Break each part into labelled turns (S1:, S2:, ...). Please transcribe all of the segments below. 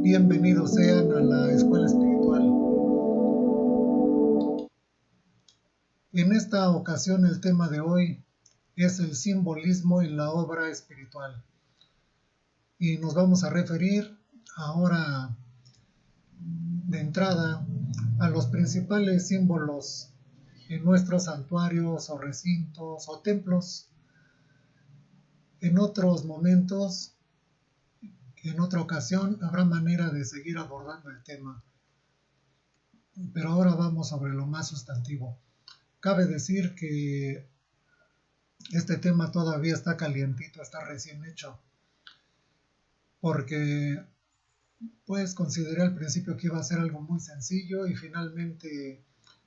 S1: Bienvenidos sean a la Escuela Espiritual. En esta ocasión el tema de hoy es el simbolismo en la obra espiritual. Y nos vamos a referir ahora de entrada a los principales símbolos en nuestros santuarios o recintos o templos. En otros momentos, en otra ocasión, habrá manera de seguir abordando el tema. Pero ahora vamos sobre lo más sustantivo. Cabe decir que este tema todavía está calientito, está recién hecho, porque pues consideré al principio que iba a ser algo muy sencillo y finalmente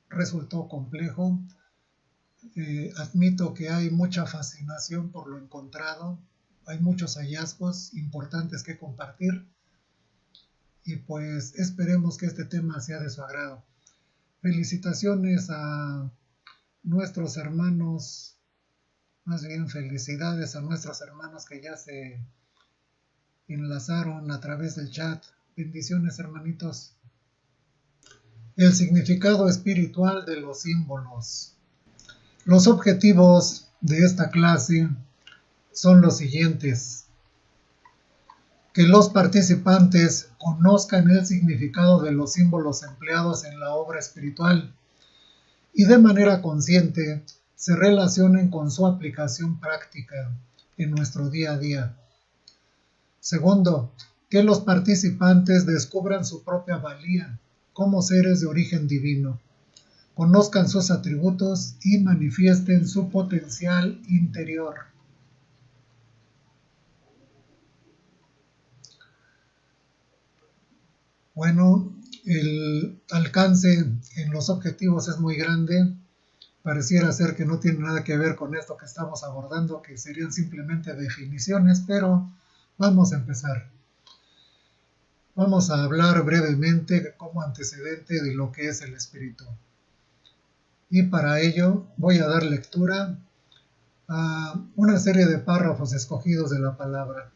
S1: resultó complejo. Admito que hay mucha fascinación por lo encontrado, hay muchos hallazgos importantes que compartir y pues esperemos que este tema sea de su agrado. Felicitaciones a nuestros hermanos, más bien felicidades a nuestros hermanos que ya se enlazaron a través del chat. Bendiciones, hermanitos. El significado espiritual de los símbolos. Los objetivos de esta clase son los siguientes: que los participantes conozcan el significado de los símbolos empleados en la obra espiritual y de manera consciente se relacionen con su aplicación práctica en nuestro día a día. Segundo, que los participantes descubran su propia valía como seres de origen divino, conozcan sus atributos y manifiesten su potencial interior. Bueno, el alcance en los objetivos es muy grande. Pareciera ser que no tiene nada que ver con esto que estamos abordando, que serían simplemente definiciones, pero vamos a empezar. Vamos a hablar brevemente como antecedente de lo que es el espíritu. Y para ello voy a dar lectura a una serie de párrafos escogidos de la palabra.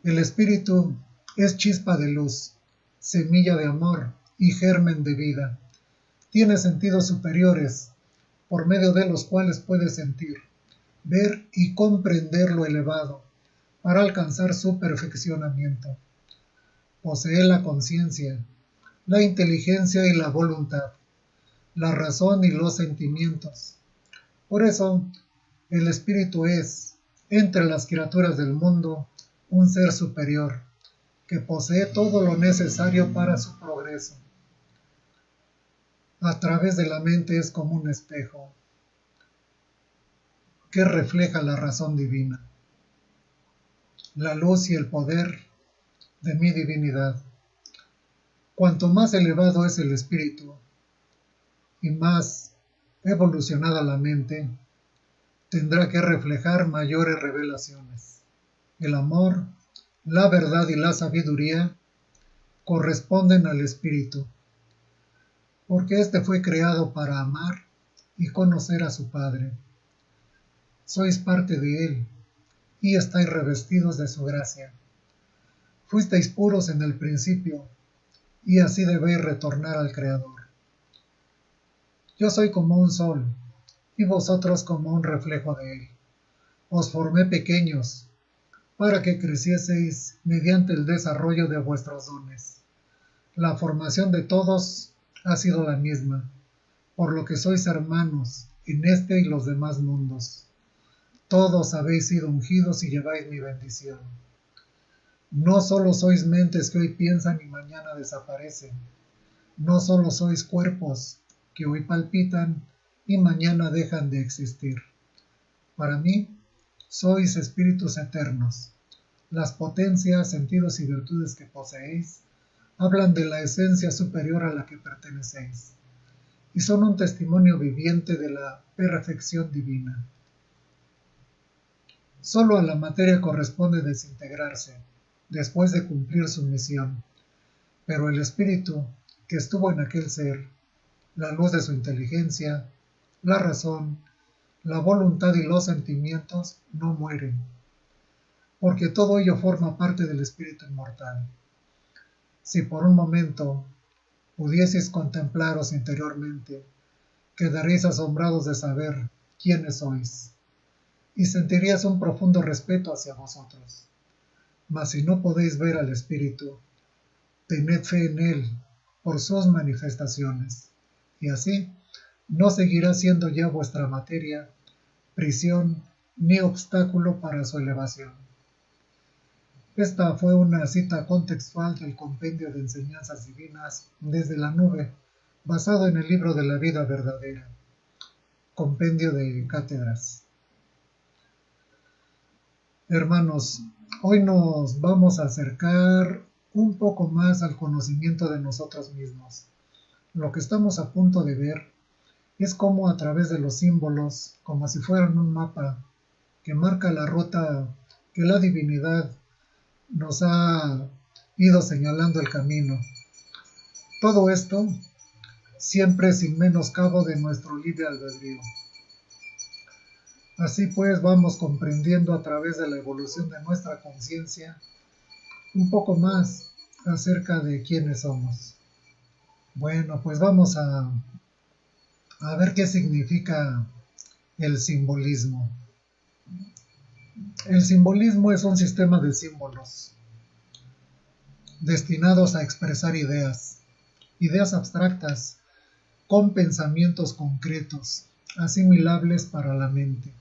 S1: El espíritu es chispa de luz, semilla de amor y germen de vida. Tiene sentidos superiores, por medio de los cuales puede sentir, ver y comprender lo elevado, para alcanzar su perfeccionamiento. Posee la conciencia, la inteligencia y la voluntad, la razón y los sentimientos. Por eso, el espíritu es, entre las criaturas del mundo, un ser superior, que posee todo lo necesario para su progreso. A través de la mente es como un espejo que refleja la razón divina, la luz y el poder de mi divinidad. Cuanto más elevado es el espíritu y más evolucionada la mente, tendrá que reflejar mayores revelaciones. El amor, la verdad y la sabiduría corresponden al espíritu, porque éste fue creado para amar y conocer a su Padre. Sois parte de él y estáis revestidos de su gracia. Fuisteis puros en el principio y así debéis retornar al Creador. Yo soy como un sol y vosotros como un reflejo de él. Os formé pequeños para que crecieseis mediante el desarrollo de vuestros dones. La formación de todos ha sido la misma, por lo que sois hermanos en este y los demás mundos. Todos habéis sido ungidos y lleváis mi bendición. No solo sois mentes que hoy piensan y mañana desaparecen. No solo sois cuerpos que hoy palpitan y mañana dejan de existir. Para mí, sois espíritus eternos. Las potencias, sentidos y virtudes que poseéis hablan de la esencia superior a la que pertenecéis. y son un testimonio viviente de la perfección divina. Solo a la materia corresponde desintegrarse, después de cumplir su misión, pero el espíritu que estuvo en aquel ser, la luz de su inteligencia, la razón, la voluntad y los sentimientos no mueren, porque todo ello forma parte del espíritu inmortal. Si por un momento pudieseis contemplaros interiormente, quedaréis asombrados de saber quiénes sois, y sentirías un profundo respeto hacia vosotros. Mas si no podéis ver al espíritu, tened fe en él por sus manifestaciones, y así no seguirá siendo ya vuestra materia prisión ni obstáculo para su elevación. Esta fue una cita contextual del Compendio de Enseñanzas Divinas desde la Nube, basado en el libro de la vida verdadera, Compendio de Cátedras. Hermanos, hoy nos vamos a acercar un poco más al conocimiento de nosotros mismos. Lo que estamos a punto de ver es cómo a través de los símbolos, como si fueran un mapa que marca la ruta que la divinidad nos ha ido señalando el camino. Todo esto siempre sin menoscabo de nuestro libre albedrío. Así pues vamos comprendiendo a través de la evolución de nuestra conciencia un poco más acerca de quiénes somos. Bueno, pues vamos a ver qué significa el simbolismo. El simbolismo es un sistema de símbolos destinados a expresar ideas abstractas con pensamientos concretos, asimilables para la mente.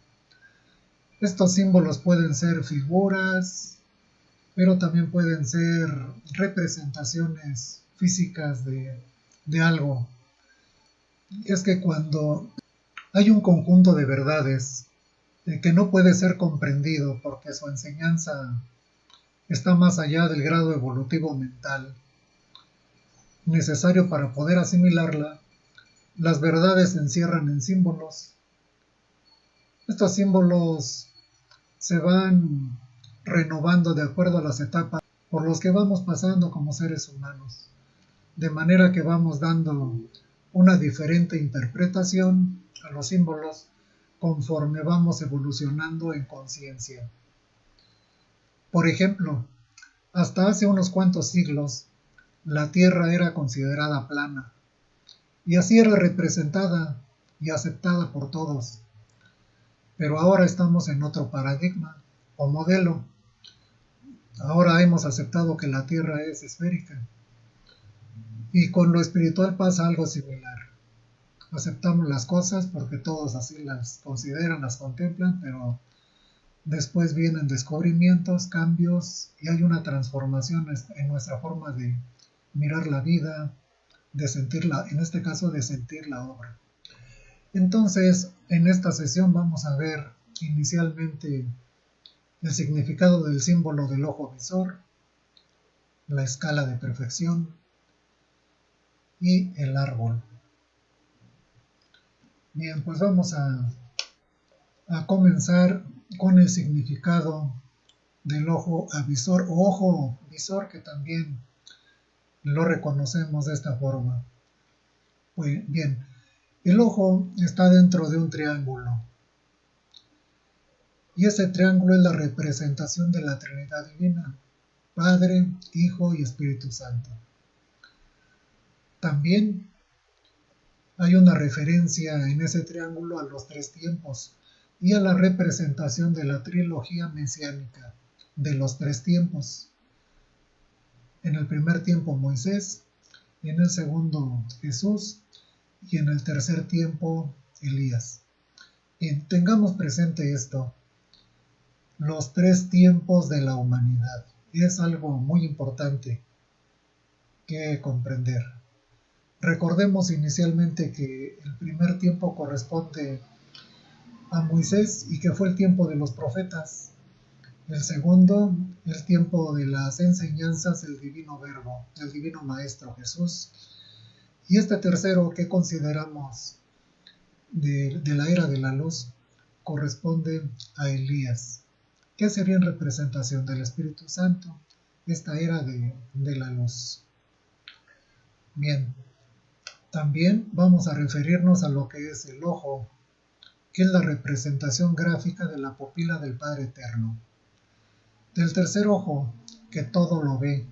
S1: Estos símbolos pueden ser figuras, pero también pueden ser representaciones físicas de algo. Es que cuando hay un conjunto de verdades que no puede ser comprendido porque su enseñanza está más allá del grado evolutivo mental necesario para poder asimilarla, las verdades se encierran en símbolos. Estos símbolos se van renovando de acuerdo a las etapas por los que vamos pasando como seres humanos, de manera que vamos dando una diferente interpretación a los símbolos conforme vamos evolucionando en conciencia. Por ejemplo, hasta hace unos cuantos siglos, la Tierra era considerada plana, y así era representada y aceptada por todos. Pero ahora estamos en otro paradigma o modelo. Ahora hemos aceptado que la Tierra es esférica. Y con lo espiritual pasa algo similar. Aceptamos las cosas porque todos así las consideran, las contemplan, pero después vienen descubrimientos, cambios y hay una transformación en nuestra forma de mirar la vida, de sentirla, en este caso de sentir la obra. Entonces, en esta sesión vamos a ver inicialmente el significado del símbolo del ojo visor, la escala de perfección y el árbol. Bien, pues vamos a comenzar con el significado del ojo avisor o ojo visor, que también lo reconocemos de esta forma. Muy bien, el ojo está dentro de un triángulo y ese triángulo es la representación de la Trinidad Divina, Padre, Hijo y Espíritu Santo. También hay una referencia en ese triángulo a los tres tiempos y a la representación de la trilogía mesiánica de los tres tiempos. En el primer tiempo Moisés, en el segundo Jesús y en el tercer tiempo Elías. Bien, tengamos presente esto, los tres tiempos de la humanidad. Es algo muy importante que comprender. Recordemos inicialmente que el primer tiempo corresponde a Moisés y que fue el tiempo de los profetas. El segundo, el tiempo de las enseñanzas del divino verbo, del divino maestro Jesús. Y este tercero que consideramos de la era de la luz corresponde a Elías, que sería en representación del Espíritu Santo, esta era de la luz. Bien, también vamos a referirnos a lo que es el ojo, que es la representación gráfica de la pupila del Padre Eterno. Del tercer ojo, que todo lo ve,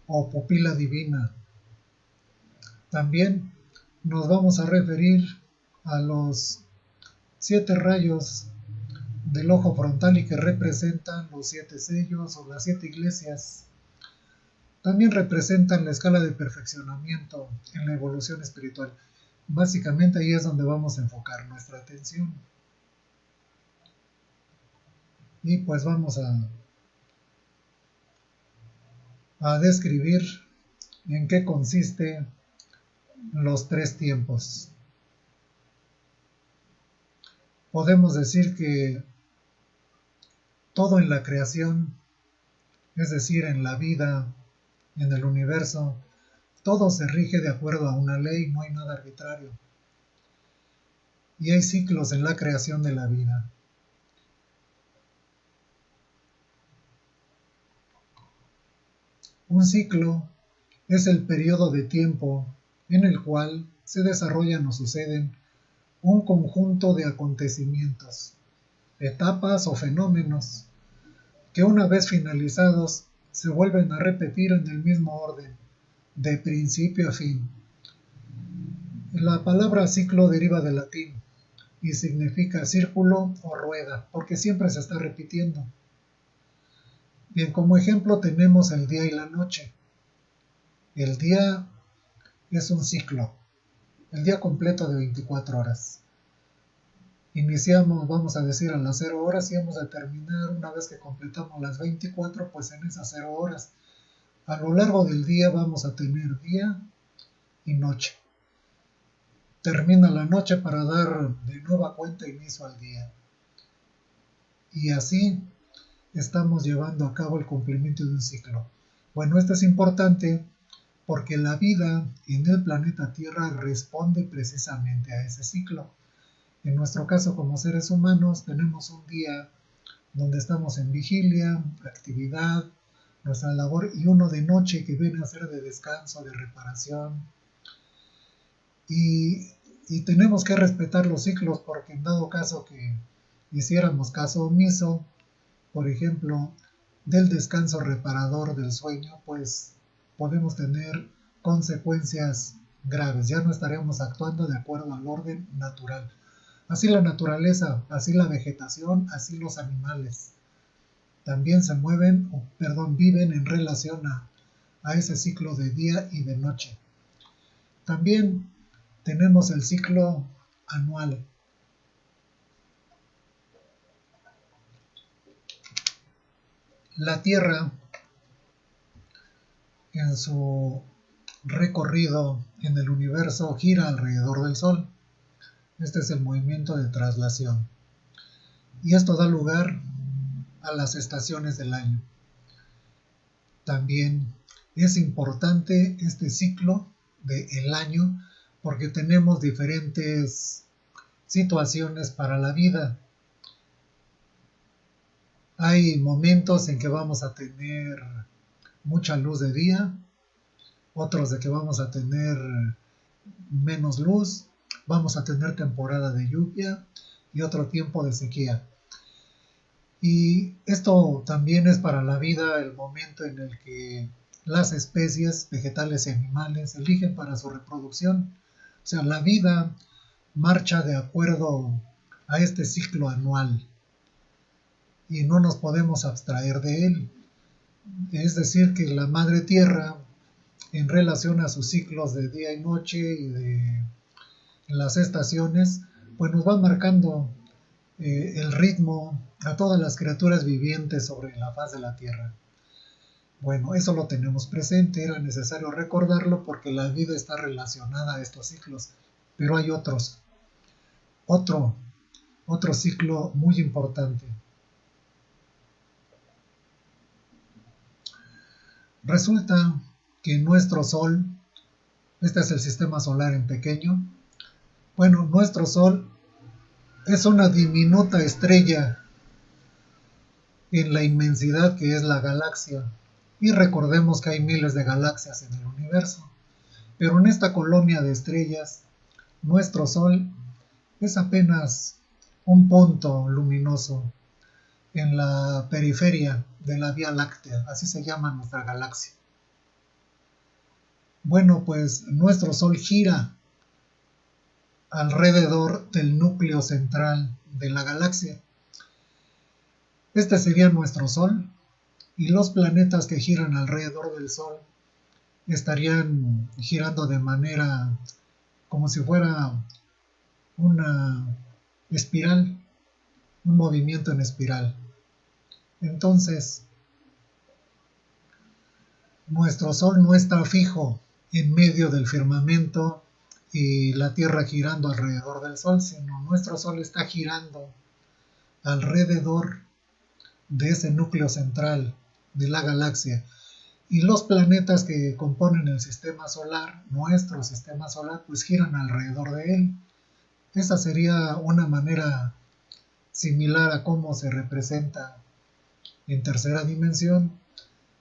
S1: o pupila divina. También nos vamos a referir a los 7 rayos del ojo frontal y que representan los 7 sellos o las 7 iglesias. También representan la escala de perfeccionamiento en la evolución espiritual. Básicamente ahí es donde vamos a enfocar nuestra atención. Y pues vamos a describir en qué consiste los 3 tiempos. Podemos decir que todo en la creación, es decir, en la vida, en el universo, todo se rige de acuerdo a una ley, no hay nada arbitrario. Y hay ciclos en la creación de la vida. Un ciclo es el periodo de tiempo en el cual se desarrollan o suceden un conjunto de acontecimientos, etapas o fenómenos que una vez finalizados se vuelven a repetir en el mismo orden, de principio a fin. La palabra ciclo deriva del latín y significa círculo o rueda, porque siempre se está repitiendo. Bien, como ejemplo tenemos el día y la noche. El día es un ciclo, el día completo de 24 horas. Iniciamos, vamos a decir, a las 0 horas y vamos a terminar una vez que completamos las 24, pues en esas 0 horas. A lo largo del día vamos a tener día y noche. Termina la noche para dar de nueva cuenta inicio al día. Y así estamos llevando a cabo el cumplimiento de un ciclo. Bueno, esto es importante porque la vida en el planeta Tierra responde precisamente a ese ciclo. En nuestro caso, como seres humanos, tenemos un día donde estamos en vigilia, actividad, nuestra labor, y uno de noche que viene a ser de descanso, de reparación. Y tenemos que respetar los ciclos porque en dado caso que hiciéramos caso omiso, por ejemplo, del descanso reparador del sueño, pues podemos tener consecuencias graves. Ya no estaremos actuando de acuerdo al orden natural. Así la naturaleza, así la vegetación, así los animales. También se mueven, viven en relación a ese ciclo de día y de noche. También tenemos el ciclo anual. La Tierra, en su recorrido en el universo, gira alrededor del Sol. Este es el movimiento de traslación. Y esto da lugar a las estaciones del año. También es importante este ciclo del año porque tenemos diferentes situaciones para la vida. Hay momentos en que vamos a tener mucha luz de día, otros de que vamos a tener menos luz, vamos a tener temporada de lluvia y otro tiempo de sequía. Y esto también es para la vida el momento en el que las especies vegetales y animales eligen para su reproducción. O sea, la vida marcha de acuerdo a este ciclo anual y no nos podemos abstraer de él. Es decir, que la Madre Tierra, en relación a sus ciclos de día y noche y de las estaciones, pues nos va marcando el ritmo a todas las criaturas vivientes sobre la faz de la Tierra. Bueno, eso lo tenemos presente, era necesario recordarlo porque la vida está relacionada a estos ciclos, pero hay otro ciclo muy importante. Resulta que nuestro Sol Este es el sistema solar en pequeño. Bueno, nuestro Sol es una diminuta estrella en la inmensidad que es la galaxia. Y recordemos que hay miles de galaxias en el universo. Pero en esta colonia de estrellas, nuestro Sol es apenas un punto luminoso en la periferia de la Vía Láctea, así se llama nuestra galaxia. Bueno, pues nuestro Sol gira alrededor del núcleo central de la galaxia. Este sería nuestro Sol, y los planetas que giran alrededor del Sol estarían girando de manera como si fuera una espiral, un movimiento en espiral. Entonces, nuestro Sol no está fijo en medio del firmamento y la Tierra girando alrededor del Sol, sino nuestro Sol está girando alrededor de ese núcleo central de la galaxia. Y los planetas que componen el sistema solar, nuestro sistema solar, pues giran alrededor de él. Esa sería una manera similar a cómo se representa en tercera dimensión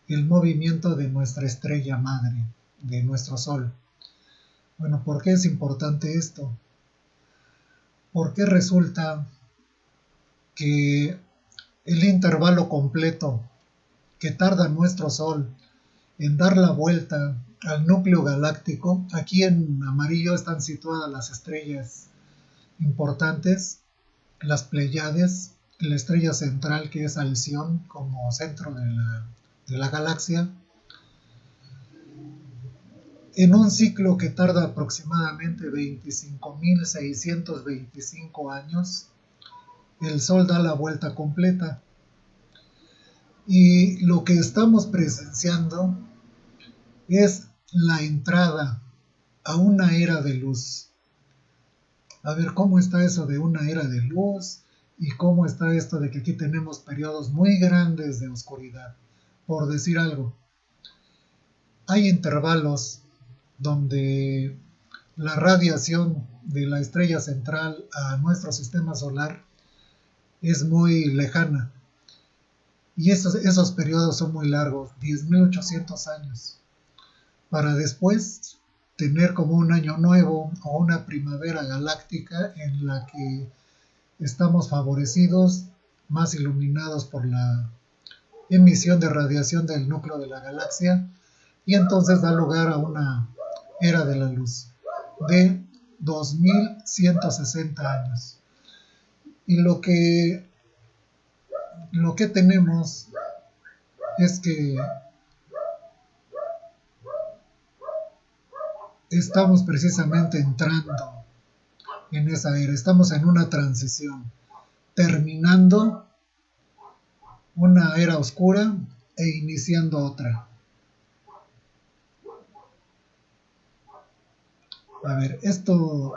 S1: el movimiento de nuestra estrella madre, de nuestro Sol. Bueno, ¿por qué es importante esto? Porque resulta que el intervalo completo que tarda nuestro Sol en dar la vuelta al núcleo galáctico, aquí en amarillo están situadas las estrellas importantes, las Pléyades, la estrella central que es Alción como centro de la galaxia, en un ciclo que tarda aproximadamente 25.625 años, el Sol da la vuelta completa. Y lo que estamos presenciando es la entrada a una era de luz. A ver, ¿cómo está eso de una era de luz? ¿Y cómo está esto de que aquí tenemos periodos muy grandes de oscuridad? Por decir algo, hay intervalos donde la radiación de la estrella central a nuestro sistema solar es muy lejana. Y esos periodos son muy largos, 10.800 años, para después tener como un año nuevo o una primavera galáctica en la que estamos favorecidos, más iluminados por la emisión de radiación del núcleo de la galaxia, y entonces da lugar a una era de la luz de 2160 años. Y lo que tenemos es que estamos precisamente entrando en esa era, estamos en una transición, terminando una era oscura e iniciando otra. A ver, ¿esto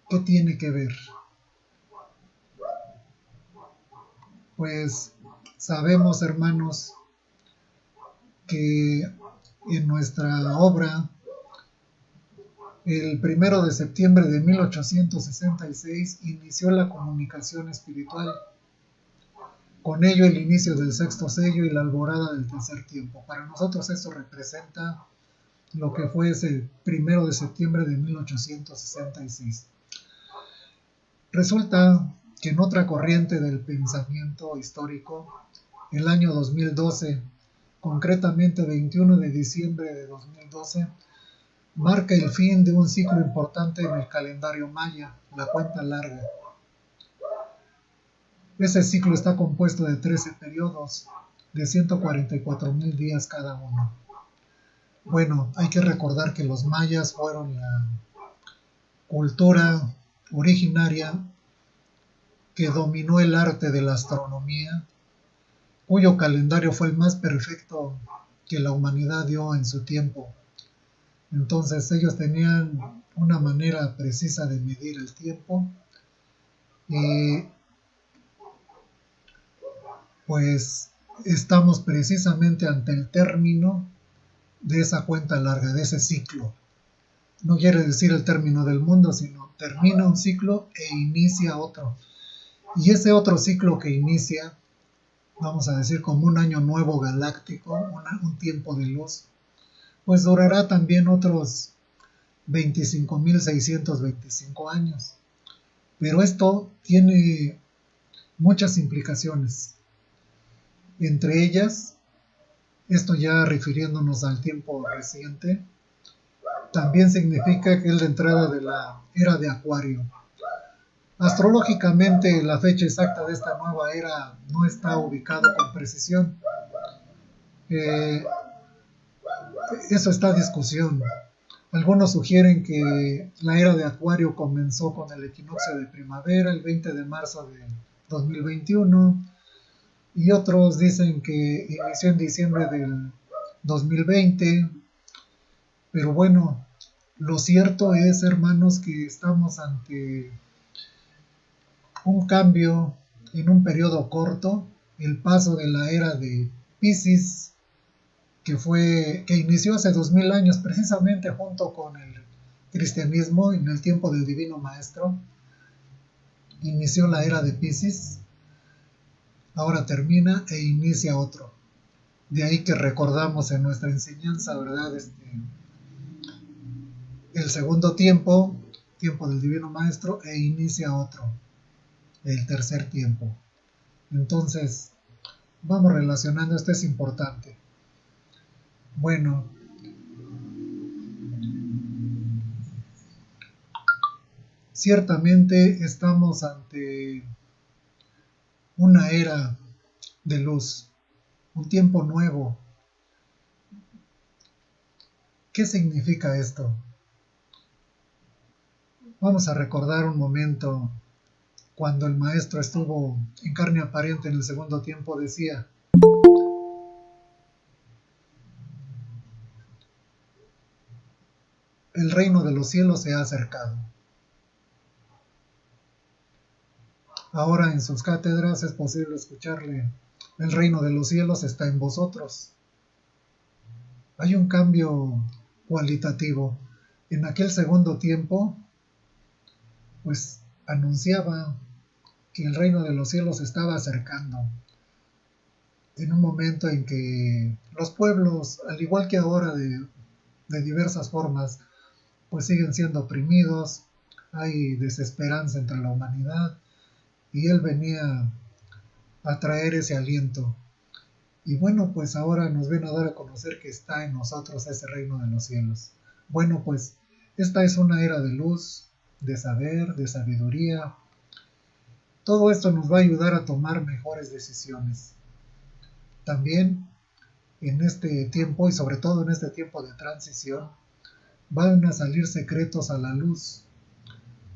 S1: qué tiene que ver? Pues sabemos, hermanos, que en nuestra obra, el 1 de septiembre de 1866, inició la comunicación espiritual. Con ello el inicio del sexto sello y la alborada del tercer tiempo. Para nosotros esto representa lo que fue ese 1 de septiembre de 1866. Resulta que en otra corriente del pensamiento histórico, el año 2012, concretamente 21 de diciembre de 2012, marca el fin de un ciclo importante en el calendario maya, la cuenta larga. Ese ciclo está compuesto de 13 periodos, de 144.000 días cada uno. Bueno, hay que recordar que los mayas fueron la cultura originaria que dominó el arte de la astronomía, cuyo calendario fue el más perfecto que la humanidad dio en su tiempo. Entonces ellos tenían una manera precisa de medir el tiempo y pues estamos precisamente ante el término de esa cuenta larga, de ese ciclo. no quiere decir el término del mundo, sino termina un ciclo e inicia otro. Y ese otro ciclo que inicia, vamos a decir como un año nuevo galáctico, un tiempo de luz, pues durará también otros 25.625 años. Pero esto tiene muchas implicaciones. Entre ellas, esto ya refiriéndonos al tiempo reciente, también significa que es la entrada de la era de Acuario. Astrológicamente, la fecha exacta de esta nueva era no está ubicada con precisión. Eh, Eso está a discusión. Algunos sugieren que la era de Acuario comenzó con el equinoccio de primavera, el 20 de marzo de 2021, y otros dicen que inició en diciembre del 2020. Pero bueno, lo cierto es, hermanos, que estamos ante un cambio en un periodo corto, el paso de la era de Piscis, que inició hace 2000 años, precisamente junto con el cristianismo en el tiempo del Divino Maestro. Inició la era de Piscis, ahora termina e inicia otro. De ahí que recordamos en nuestra enseñanza, ¿verdad? El segundo tiempo, tiempo del Divino Maestro, e inicia otro, el tercer tiempo. Entonces, vamos relacionando, esto es importante. Bueno, ciertamente estamos ante una era de luz, un tiempo nuevo. ¿Qué significa esto? Vamos a recordar un momento cuando el maestro estuvo en carne aparente en el segundo tiempo, decía: el reino de los cielos se ha acercado. Ahora en sus cátedras es posible escucharle: el reino de los cielos está en vosotros. Hay un cambio cualitativo. En aquel segundo tiempo, pues anunciaba que el reino de los cielos se estaba acercando, en un momento en que los pueblos, al igual que ahora de diversas formas, pues siguen siendo oprimidos, hay desesperanza entre la humanidad, y él venía a traer ese aliento. Y bueno, pues ahora nos viene a dar a conocer que está en nosotros ese reino de los cielos. Bueno, pues esta es una era de luz, de saber, de sabiduría. Todo esto nos va a ayudar a tomar mejores decisiones. También en este tiempo, y sobre todo en este tiempo de transición, van a salir secretos a la luz.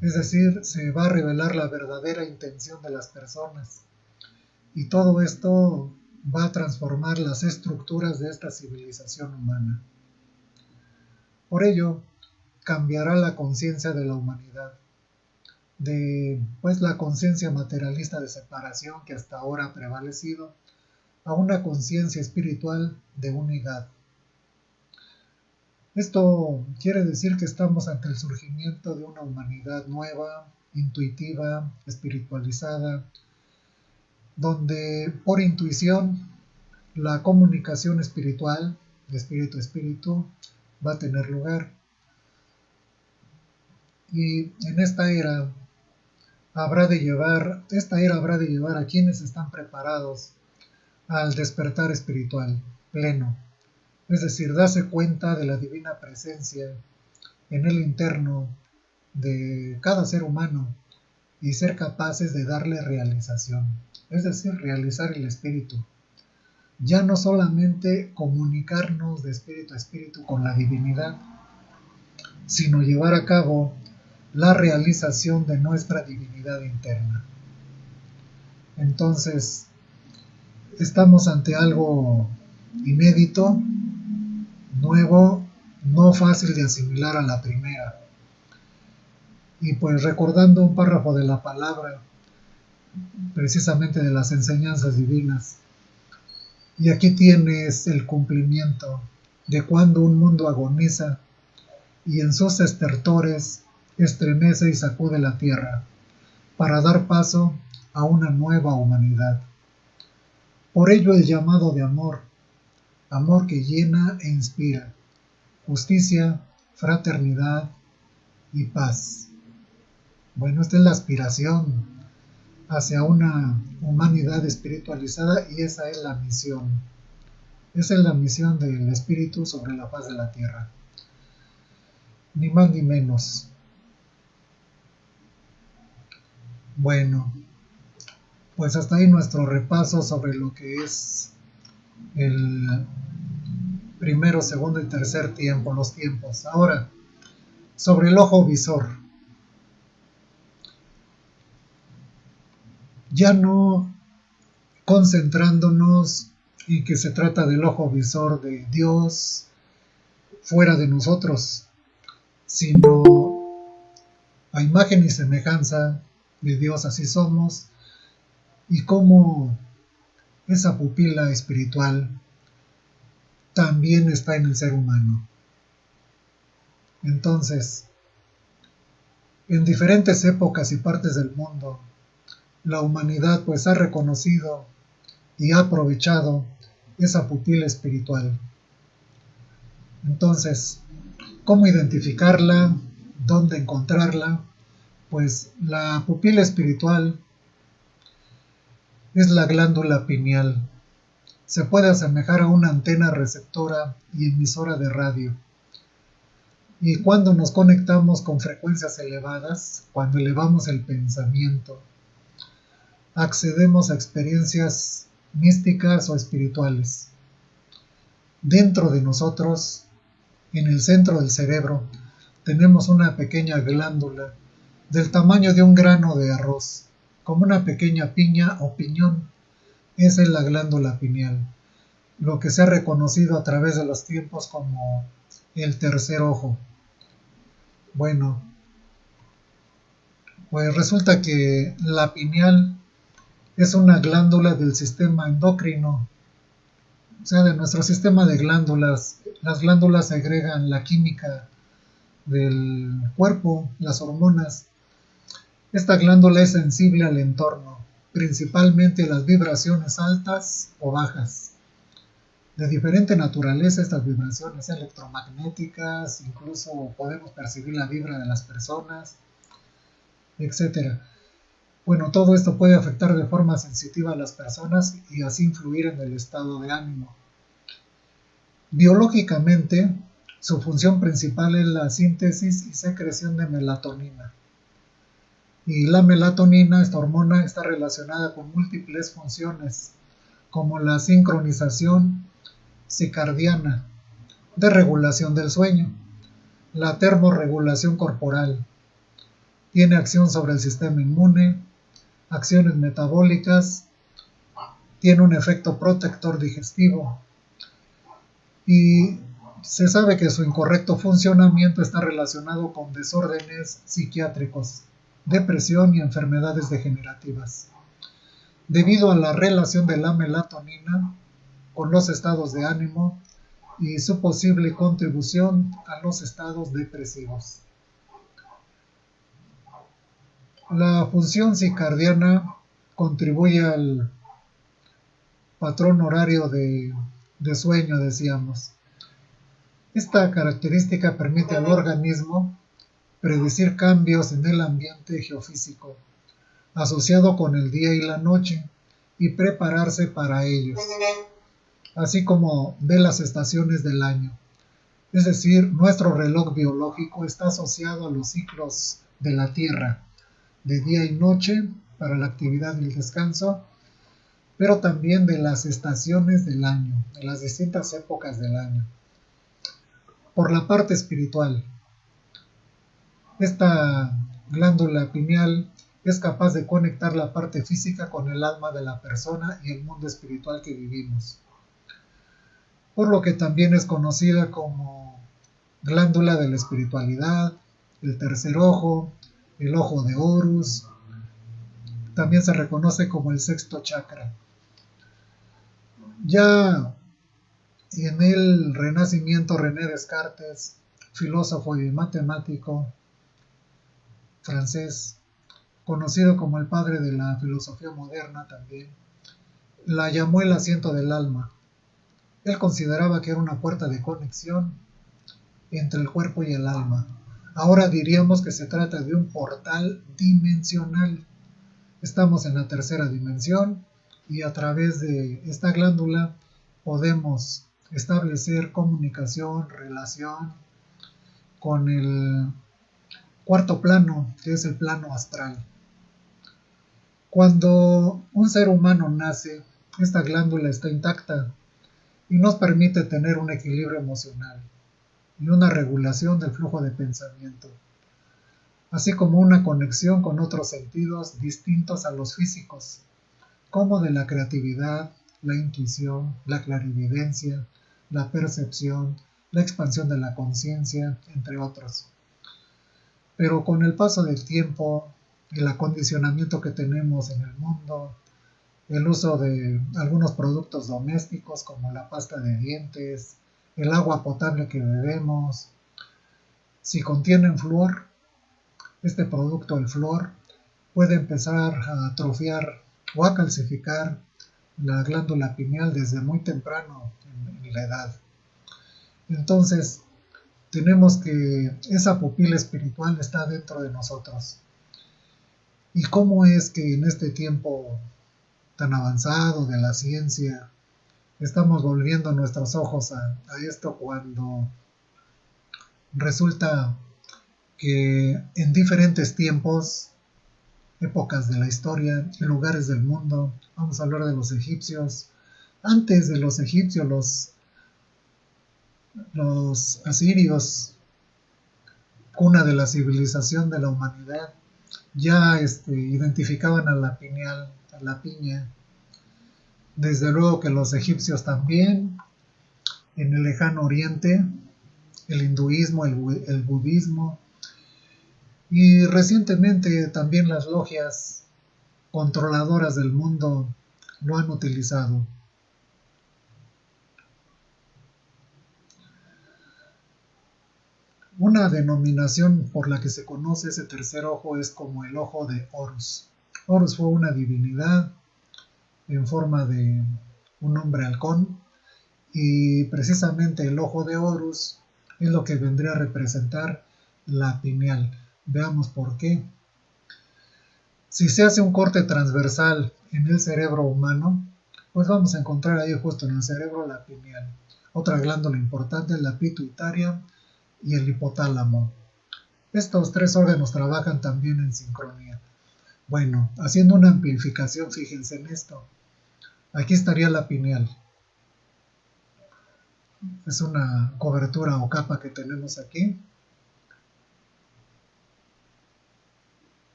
S1: Es decir, se va a revelar la verdadera intención de las personas. Y todo esto va a transformar las estructuras de esta civilización humana. Por ello, cambiará la conciencia de la humanidad, de pues la conciencia materialista de separación que hasta ahora ha prevalecido, a una conciencia espiritual de unidad. Esto quiere decir que estamos ante el surgimiento de una humanidad nueva, intuitiva, espiritualizada, donde por intuición la comunicación espiritual, de espíritu a espíritu, va a tener lugar. Y en esta era habrá de llevar a quienes están preparados al despertar espiritual pleno, es decir, darse cuenta de la divina presencia en el interno de cada ser humano y ser capaces de darle realización, es decir, realizar el espíritu. Ya no solamente comunicarnos de espíritu a espíritu con la divinidad, sino llevar a cabo la realización de nuestra divinidad interna. Entonces, estamos ante algo inédito, nuevo, no fácil de asimilar a la primera. Y pues recordando un párrafo de la palabra, precisamente de las enseñanzas divinas, y aquí tienes el cumplimiento de cuando un mundo agoniza, y en sus estertores estremece y sacude la tierra, para dar paso a una nueva humanidad. Por ello el llamado de amor, amor que llena e inspira, justicia, fraternidad y paz. Bueno, esta es la aspiración hacia una humanidad espiritualizada y esa es la misión. Esa es la misión del Espíritu sobre la faz de la tierra. Ni más ni menos. Bueno, pues hasta ahí nuestro repaso sobre lo que es el primero, segundo y tercer tiempo, los tiempos. Ahora, sobre el ojo visor. Ya no concentrándonos en que se trata del ojo visor de Dios fuera de nosotros, sino a imagen y semejanza de Dios así somos, y cómo esa pupila espiritual también está en el ser humano. Entonces, en diferentes épocas y partes del mundo, la humanidad pues ha reconocido y ha aprovechado esa pupila espiritual. Entonces, ¿cómo identificarla? ¿Dónde encontrarla? Pues la pupila espiritual es la glándula pineal. Se puede asemejar a una antena receptora y emisora de radio. Y cuando nos conectamos con frecuencias elevadas, cuando elevamos el pensamiento, accedemos a experiencias místicas o espirituales. Dentro de nosotros, en el centro del cerebro, tenemos una pequeña glándula del tamaño de un grano de arroz, como una pequeña piña o piñón. Esa es la glándula pineal, lo que se ha reconocido a través de los tiempos como el tercer ojo. Bueno, pues resulta que la pineal es una glándula del sistema endocrino, o sea, de nuestro sistema de glándulas. Las glándulas segregan la química del cuerpo, las hormonas. Esta glándula es sensible al entorno, principalmente a las vibraciones altas o bajas. De diferente naturaleza estas vibraciones electromagnéticas, incluso podemos percibir la vibra de las personas, etc. Bueno, todo esto puede afectar de forma sensitiva a las personas y así influir en el estado de ánimo. Biológicamente, su función principal es la síntesis y secreción de melatonina. Y la melatonina, esta hormona, está relacionada con múltiples funciones, como la sincronización circadiana, de regulación del sueño, la termorregulación corporal, tiene acción sobre el sistema inmune, acciones metabólicas, tiene un efecto protector digestivo y se sabe que su incorrecto funcionamiento está relacionado con desórdenes psiquiátricos, depresión y enfermedades degenerativas, debido a la relación de la melatonina con los estados de ánimo y su posible contribución a los estados depresivos. La función circadiana contribuye al patrón horario de sueño, decíamos. Esta característica permite al organismo predecir cambios en el ambiente geofísico, asociado con el día y la noche, y prepararse para ellos, así como de las estaciones del año. Es decir, nuestro reloj biológico está asociado a los ciclos de la Tierra, de día y noche para la actividad y el descanso, pero también de las estaciones del año, de las distintas épocas del año. Por la parte espiritual, esta glándula pineal es capaz de conectar la parte física con el alma de la persona y el mundo espiritual que vivimos, por lo que también es conocida como glándula de la espiritualidad, el tercer ojo, el ojo de Horus. También se reconoce como el sexto chakra. Ya en el Renacimiento, René Descartes filósofo y matemático francés, conocido como el padre de la filosofía moderna también, la llamó el asiento del alma. Él consideraba que era una puerta de conexión entre el cuerpo y el alma. Ahora diríamos que se trata de un portal dimensional. Estamos en la tercera dimensión y a través de esta glándula podemos establecer comunicación, relación con el cuarto plano, que es el plano astral. Cuando un ser humano nace, esta glándula está intacta y nos permite tener un equilibrio emocional y una regulación del flujo de pensamiento, así como una conexión con otros sentidos distintos a los físicos, como de la creatividad, la intuición, la clarividencia, la percepción, la expansión de la conciencia, entre otros. Pero con el paso del tiempo, el acondicionamiento que tenemos en el mundo, el uso de algunos productos domésticos como la pasta de dientes, el agua potable que bebemos, si contienen flúor, este producto, el flúor, puede empezar a atrofiar o a calcificar la glándula pineal desde muy temprano en la edad. Entonces, tenemos que esa pupila espiritual está dentro de nosotros. ¿Y cómo es que en este tiempo tan avanzado de la ciencia estamos volviendo nuestros ojos a esto cuando resulta que en diferentes tiempos, épocas de la historia, lugares del mundo, vamos a hablar de los egipcios, antes de los egipcios, los asirios, cuna de la civilización de la humanidad, ya identificaban a la piña. Desde luego que los egipcios también, en el lejano oriente, el hinduismo, el budismo, y recientemente también las logias controladoras del mundo lo han utilizado. Una denominación por la que se conoce ese tercer ojo es como el ojo de Horus. Horus fue una divinidad en forma de un hombre halcón y precisamente el ojo de Horus es lo que vendría a representar la pineal. Veamos por qué. Si se hace un corte transversal en el cerebro humano, pues vamos a encontrar ahí justo en el cerebro la pineal. Otra glándula importante es la pituitaria y el hipotálamo. Estos tres órganos trabajan también en sincronía. Bueno, haciendo una amplificación, fíjense en esto. Aquí estaría la pineal. Es una cobertura o capa que tenemos aquí.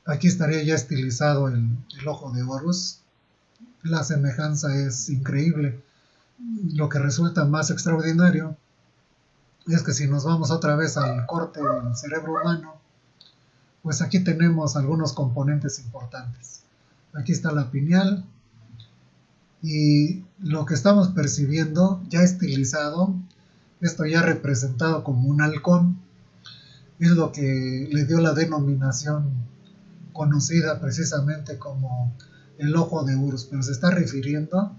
S1: Aquí estaría ya estilizado el ojo de Horus. La semejanza es increíble. Lo que resulta más extraordinario es que si nos vamos otra vez al corte del cerebro humano, pues aquí tenemos algunos componentes importantes. Aquí está la pineal y lo que estamos percibiendo ya estilizado, esto ya representado como un halcón, es lo que le dio la denominación conocida precisamente como el ojo de Horus, pero se está refiriendo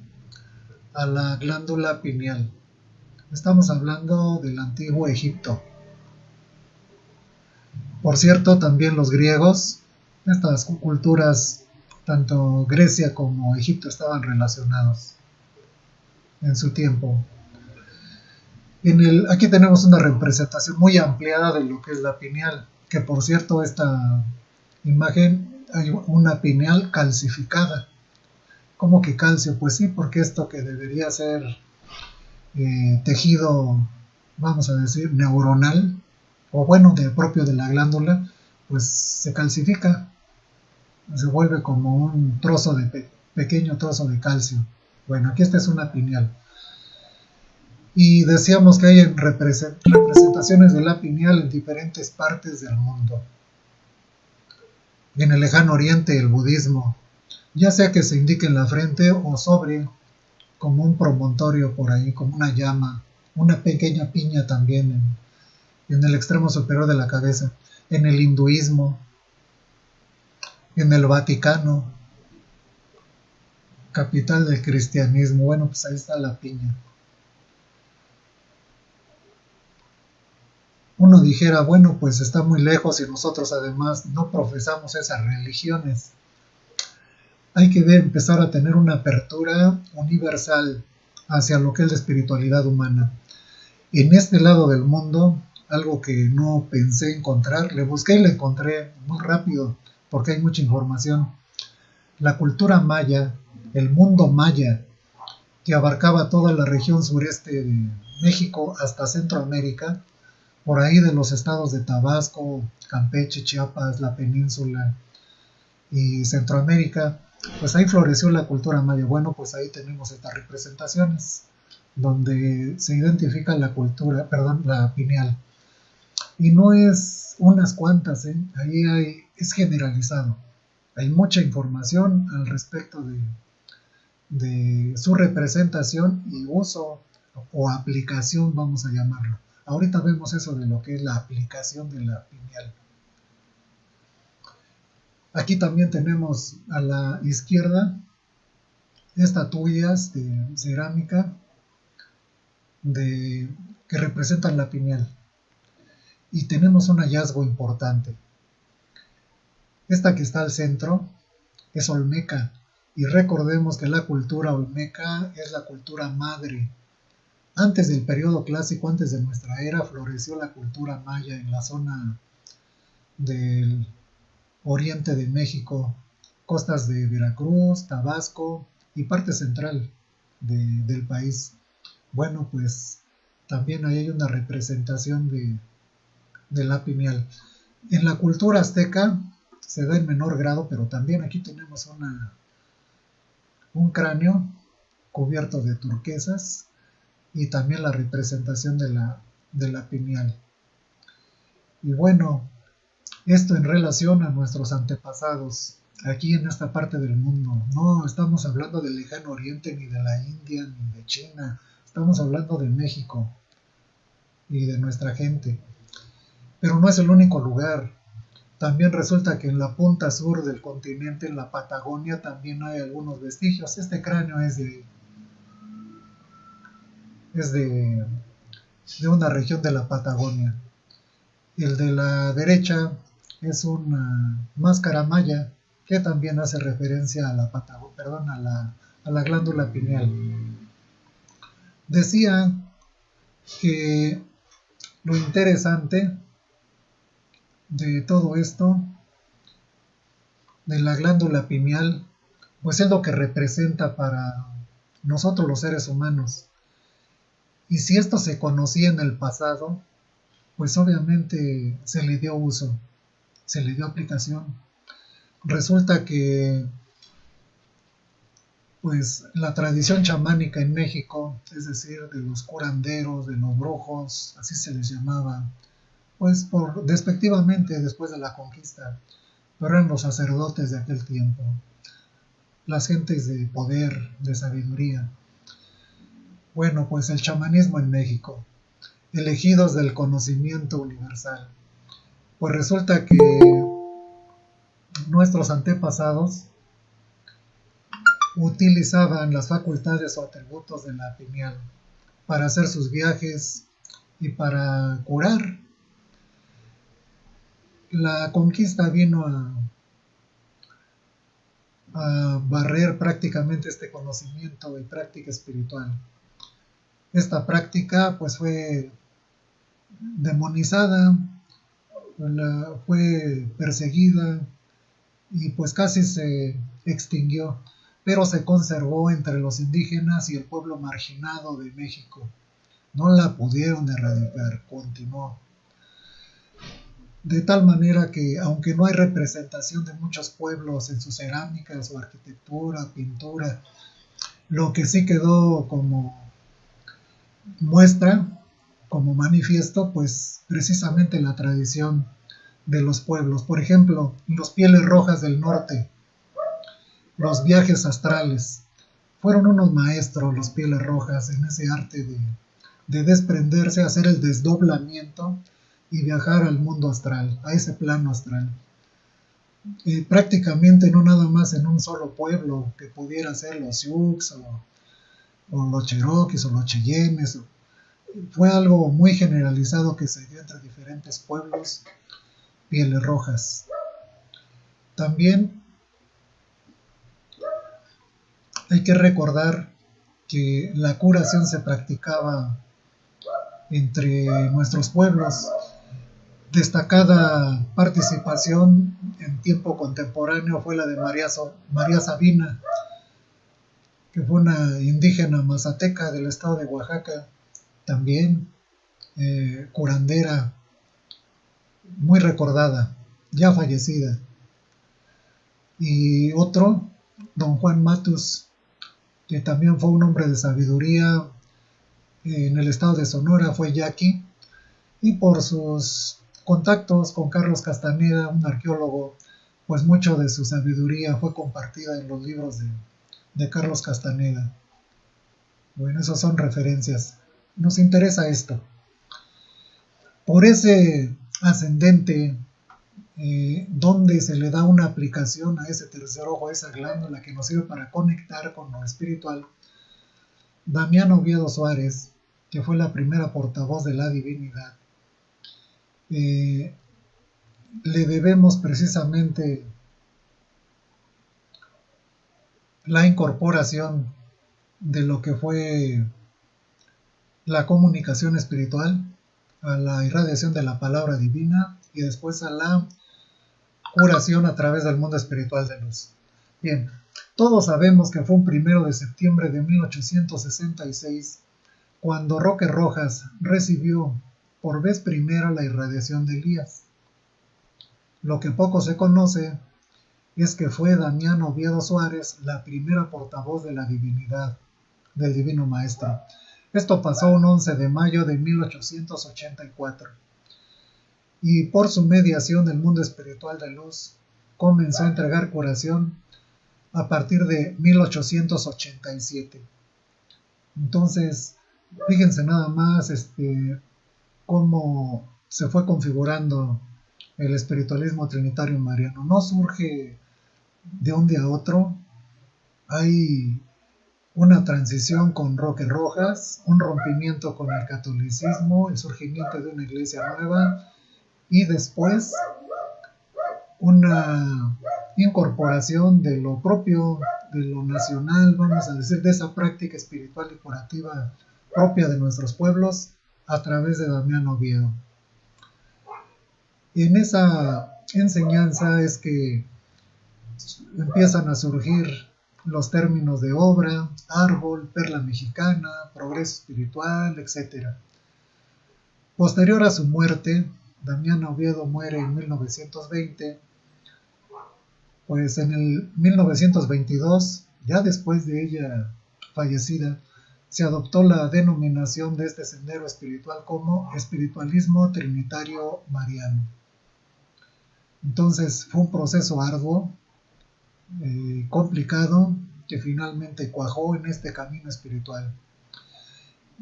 S1: a la glándula pineal. Estamos hablando del antiguo Egipto. Por cierto, también los griegos, estas culturas, tanto Grecia como Egipto, estaban relacionados en su tiempo. Aquí tenemos una representación muy ampliada de lo que es la pineal, que por cierto, esta imagen hay una pineal calcificada. ¿Cómo que calcio? Pues sí, porque esto que debería ser tejido, vamos a decir, neuronal, o bueno, propio de la glándula, pues se calcifica, se vuelve como un trozo de pequeño trozo de calcio. Bueno, aquí esta es una pineal. Y decíamos que hay representaciones de la pineal en diferentes partes del mundo. En el lejano oriente, el budismo, ya sea que se indique en la frente o sobre, como un promontorio por ahí, como una llama, una pequeña piña también en el extremo superior de la cabeza, en el hinduismo, en el Vaticano, capital del cristianismo. Bueno, pues ahí está la piña. Uno dijera, bueno, pues está muy lejos y nosotros además no profesamos esas religiones. Hay que empezar a tener una apertura universal hacia lo que es la espiritualidad humana. En este lado del mundo, algo que no pensé encontrar, le busqué y le encontré muy rápido, porque hay mucha información. La cultura maya, el mundo maya, que abarcaba toda la región sureste de México hasta Centroamérica, por ahí de los estados de Tabasco, Campeche, Chiapas, la península y Centroamérica, pues ahí floreció la cultura maya. Bueno, pues ahí tenemos estas representaciones donde se identifica la cultura, perdón, la pineal. Y no es unas cuantas, ahí es generalizado. Hay mucha información al respecto de su representación y uso o aplicación, vamos a llamarlo. Ahorita vemos eso de lo que es la aplicación de la pineal. Aquí también tenemos a la izquierda estatuillas de cerámica que representan la pineal. Y tenemos un hallazgo importante. Esta que está al centro es olmeca. Y recordemos que la cultura olmeca es la cultura madre. Antes del periodo clásico, antes de nuestra era, floreció la cultura maya en la zona del oriente de México, costas de Veracruz, Tabasco y parte central del país. Bueno, pues también ahí hay una representación de la pineal. En la cultura azteca se da en menor grado, pero también aquí tenemos un cráneo cubierto de turquesas y también la representación de la pineal. Y bueno, esto en relación a nuestros antepasados aquí en esta parte del mundo. No estamos hablando del lejano oriente, ni de la India, ni de China. Estamos hablando de México y de nuestra gente. Pero no es el único lugar. También resulta que en la punta sur del continente, en la Patagonia, también hay algunos vestigios. Este cráneo es de una región de la Patagonia. El de la derecha es una máscara maya que también hace referencia a la glándula pineal. Decía que lo interesante de todo esto, de la glándula pineal, pues es lo que representa para nosotros los seres humanos. Y si esto se conocía en el pasado, pues obviamente se le dio uso, se le dio aplicación. Resulta que pues la tradición chamánica en México, es decir, de los curanderos, de los brujos, así se les llamaba, pues despectivamente después de la conquista, pero eran los sacerdotes de aquel tiempo, las gentes de poder, de sabiduría. Bueno, pues el chamanismo en México, elegidos del conocimiento universal. Pues resulta que nuestros antepasados utilizaban las facultades o atributos de la pineal para hacer sus viajes y para curar. La conquista vino a barrer prácticamente este conocimiento y práctica espiritual. Esta práctica pues fue demonizada, fue perseguida y pues casi se extinguió, pero se conservó entre los indígenas y el pueblo marginado de México. No la pudieron erradicar, continuó. De tal manera que, aunque no hay representación de muchos pueblos en sus cerámicas o arquitectura, pintura, lo que sí quedó como muestra, como manifiesto, pues precisamente la tradición de los pueblos. Por ejemplo, los pieles rojas del norte, los viajes astrales. Fueron unos maestros los pieles rojas en ese arte de desprenderse, hacer el desdoblamiento y viajar al mundo astral, a ese plano astral. Prácticamente no nada más en un solo pueblo, que pudiera ser los Sioux o los Cherokees o los Cheyennes. Fue algo muy generalizado que se dio entre diferentes pueblos, pieles rojas. También hay que recordar que la curación se practicaba entre nuestros pueblos. Destacada participación en tiempo contemporáneo fue la de María Sabina, que fue una indígena mazateca del estado de Oaxaca, también curandera, muy recordada, ya fallecida. Y otro, don Juan Matus, que también fue un hombre de sabiduría en el estado de Sonora, fue yaqui, y por sus contactos con Carlos Castaneda, un arqueólogo, pues mucho de su sabiduría fue compartida en los libros de Carlos Castaneda. Bueno, esas son referencias. Nos interesa esto. Por ese ascendente, donde se le da una aplicación a ese tercer ojo, a esa glándula que nos sirve para conectar con lo espiritual, Damián Oviedo Suárez, que fue la primera portavoz de la divinidad, le debemos precisamente la incorporación de lo que fue la comunicación espiritual, a la irradiación de la palabra divina y después a la curación a través del mundo espiritual de luz. Bien, todos sabemos que fue un 1 de septiembre de 1866 cuando Roque Rojas recibió por vez primera la irradiación de Elías. Lo que poco se conoce es que fue Damián Oviedo Suárez la primera portavoz de la divinidad, del Divino Maestro. Esto pasó un 11 de mayo de 1884. Y por su mediación el mundo espiritual de luz comenzó a entregar curación a partir de 1887. Entonces, fíjense nada más cómo se fue configurando el espiritualismo trinitario mariano. No surge de un día a otro. Hay una transición con Roque Rojas, un rompimiento con el catolicismo, el surgimiento de una iglesia nueva y después una incorporación de lo propio, de lo nacional, vamos a decir, de esa práctica espiritual y curativa propia de nuestros pueblos a través de Damián Oviedo. Y en esa enseñanza es que empiezan a surgir los términos de obra, árbol, perla mexicana, progreso espiritual, etc. Posterior a su muerte, Damián Oviedo muere en 1920, pues en el 1922, ya después de ella fallecida, se adoptó la denominación de este sendero espiritual como espiritualismo trinitario mariano. Entonces fue un proceso arduo, complicado, que finalmente cuajó en este camino espiritual.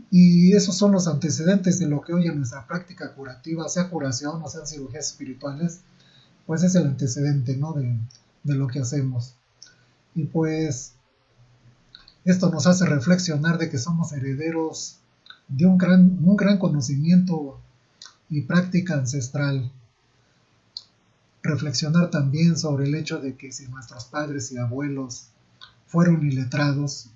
S1: Y esos son los antecedentes de lo que hoy en nuestra práctica curativa, sea curación o sean cirugías espirituales, pues es el antecedente, ¿no?, de lo que hacemos. Y pues esto nos hace reflexionar de que somos herederos de un gran conocimiento y práctica ancestral. Reflexionar también sobre el hecho de que si nuestros padres y abuelos fueron iletrados,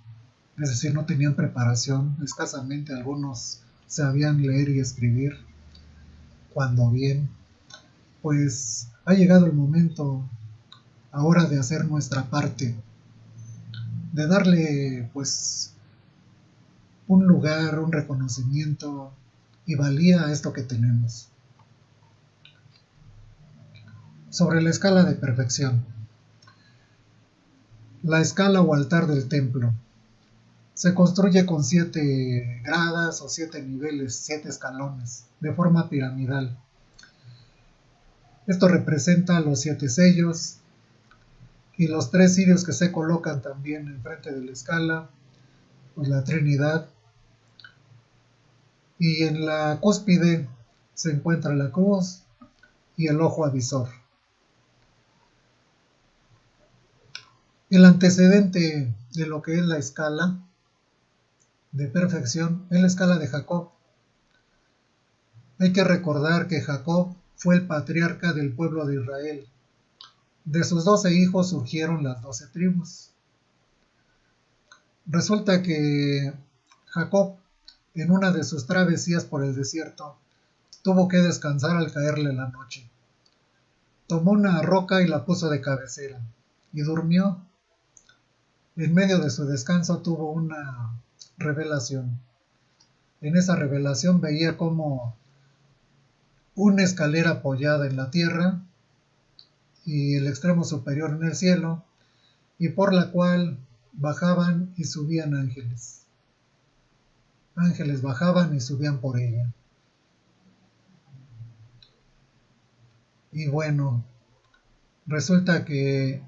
S1: es decir, no tenían preparación, escasamente algunos sabían leer y escribir, cuando bien, pues ha llegado el momento ahora de hacer nuestra parte, de darle pues un lugar, un reconocimiento y valía a esto que tenemos. Sobre la escala de perfección. La escala o altar del templo se construye con 7 gradas o 7 niveles, 7 escalones, de forma piramidal. Esto representa los 7 sellos y los 3 cirios que se colocan también enfrente de la escala, pues la Trinidad. Y en la cúspide se encuentra la cruz y el ojo avisor. El antecedente de lo que es la escala de perfección es la escala de Jacob. Hay que recordar que Jacob fue el patriarca del pueblo de Israel. De sus 12 hijos surgieron las 12 tribus. Resulta que Jacob, en una de sus travesías por el desierto, tuvo que descansar al caerle la noche. Tomó una roca y la puso de cabecera y durmió. En medio de su descanso tuvo una revelación. En esa revelación veía como una escalera apoyada en la tierra y el extremo superior en el cielo, y por la cual bajaban y subían ángeles. Ángeles bajaban y subían por ella. Y bueno, resulta que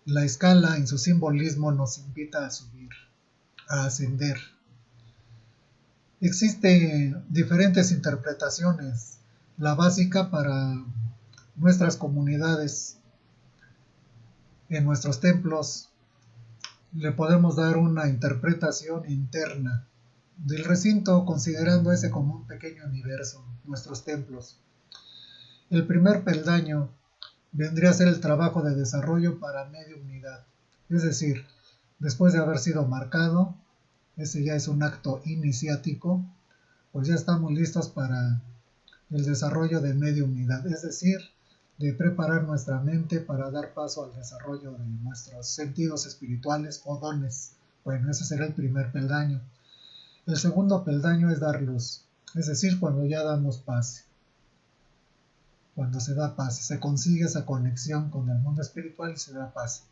S1: la escala en su simbolismo nos invita a subir, a ascender. Existen diferentes interpretaciones. La básica para nuestras comunidades, en nuestros templos, le podemos dar una interpretación interna del recinto, considerando ese como un pequeño universo, nuestros templos. El primer peldaño vendría a ser el trabajo de desarrollo para mediunidad, es decir, después de haber sido marcado, ese ya es un acto iniciático, pues ya estamos listos para el desarrollo de mediunidad, es decir, de preparar nuestra mente para dar paso al desarrollo de nuestros sentidos espirituales o dones. Bueno, ese será el primer peldaño. El segundo peldaño es dar luz, es decir, cuando ya damos paz. Cuando se da paz, se consigue esa conexión con el mundo espiritual y se da paz.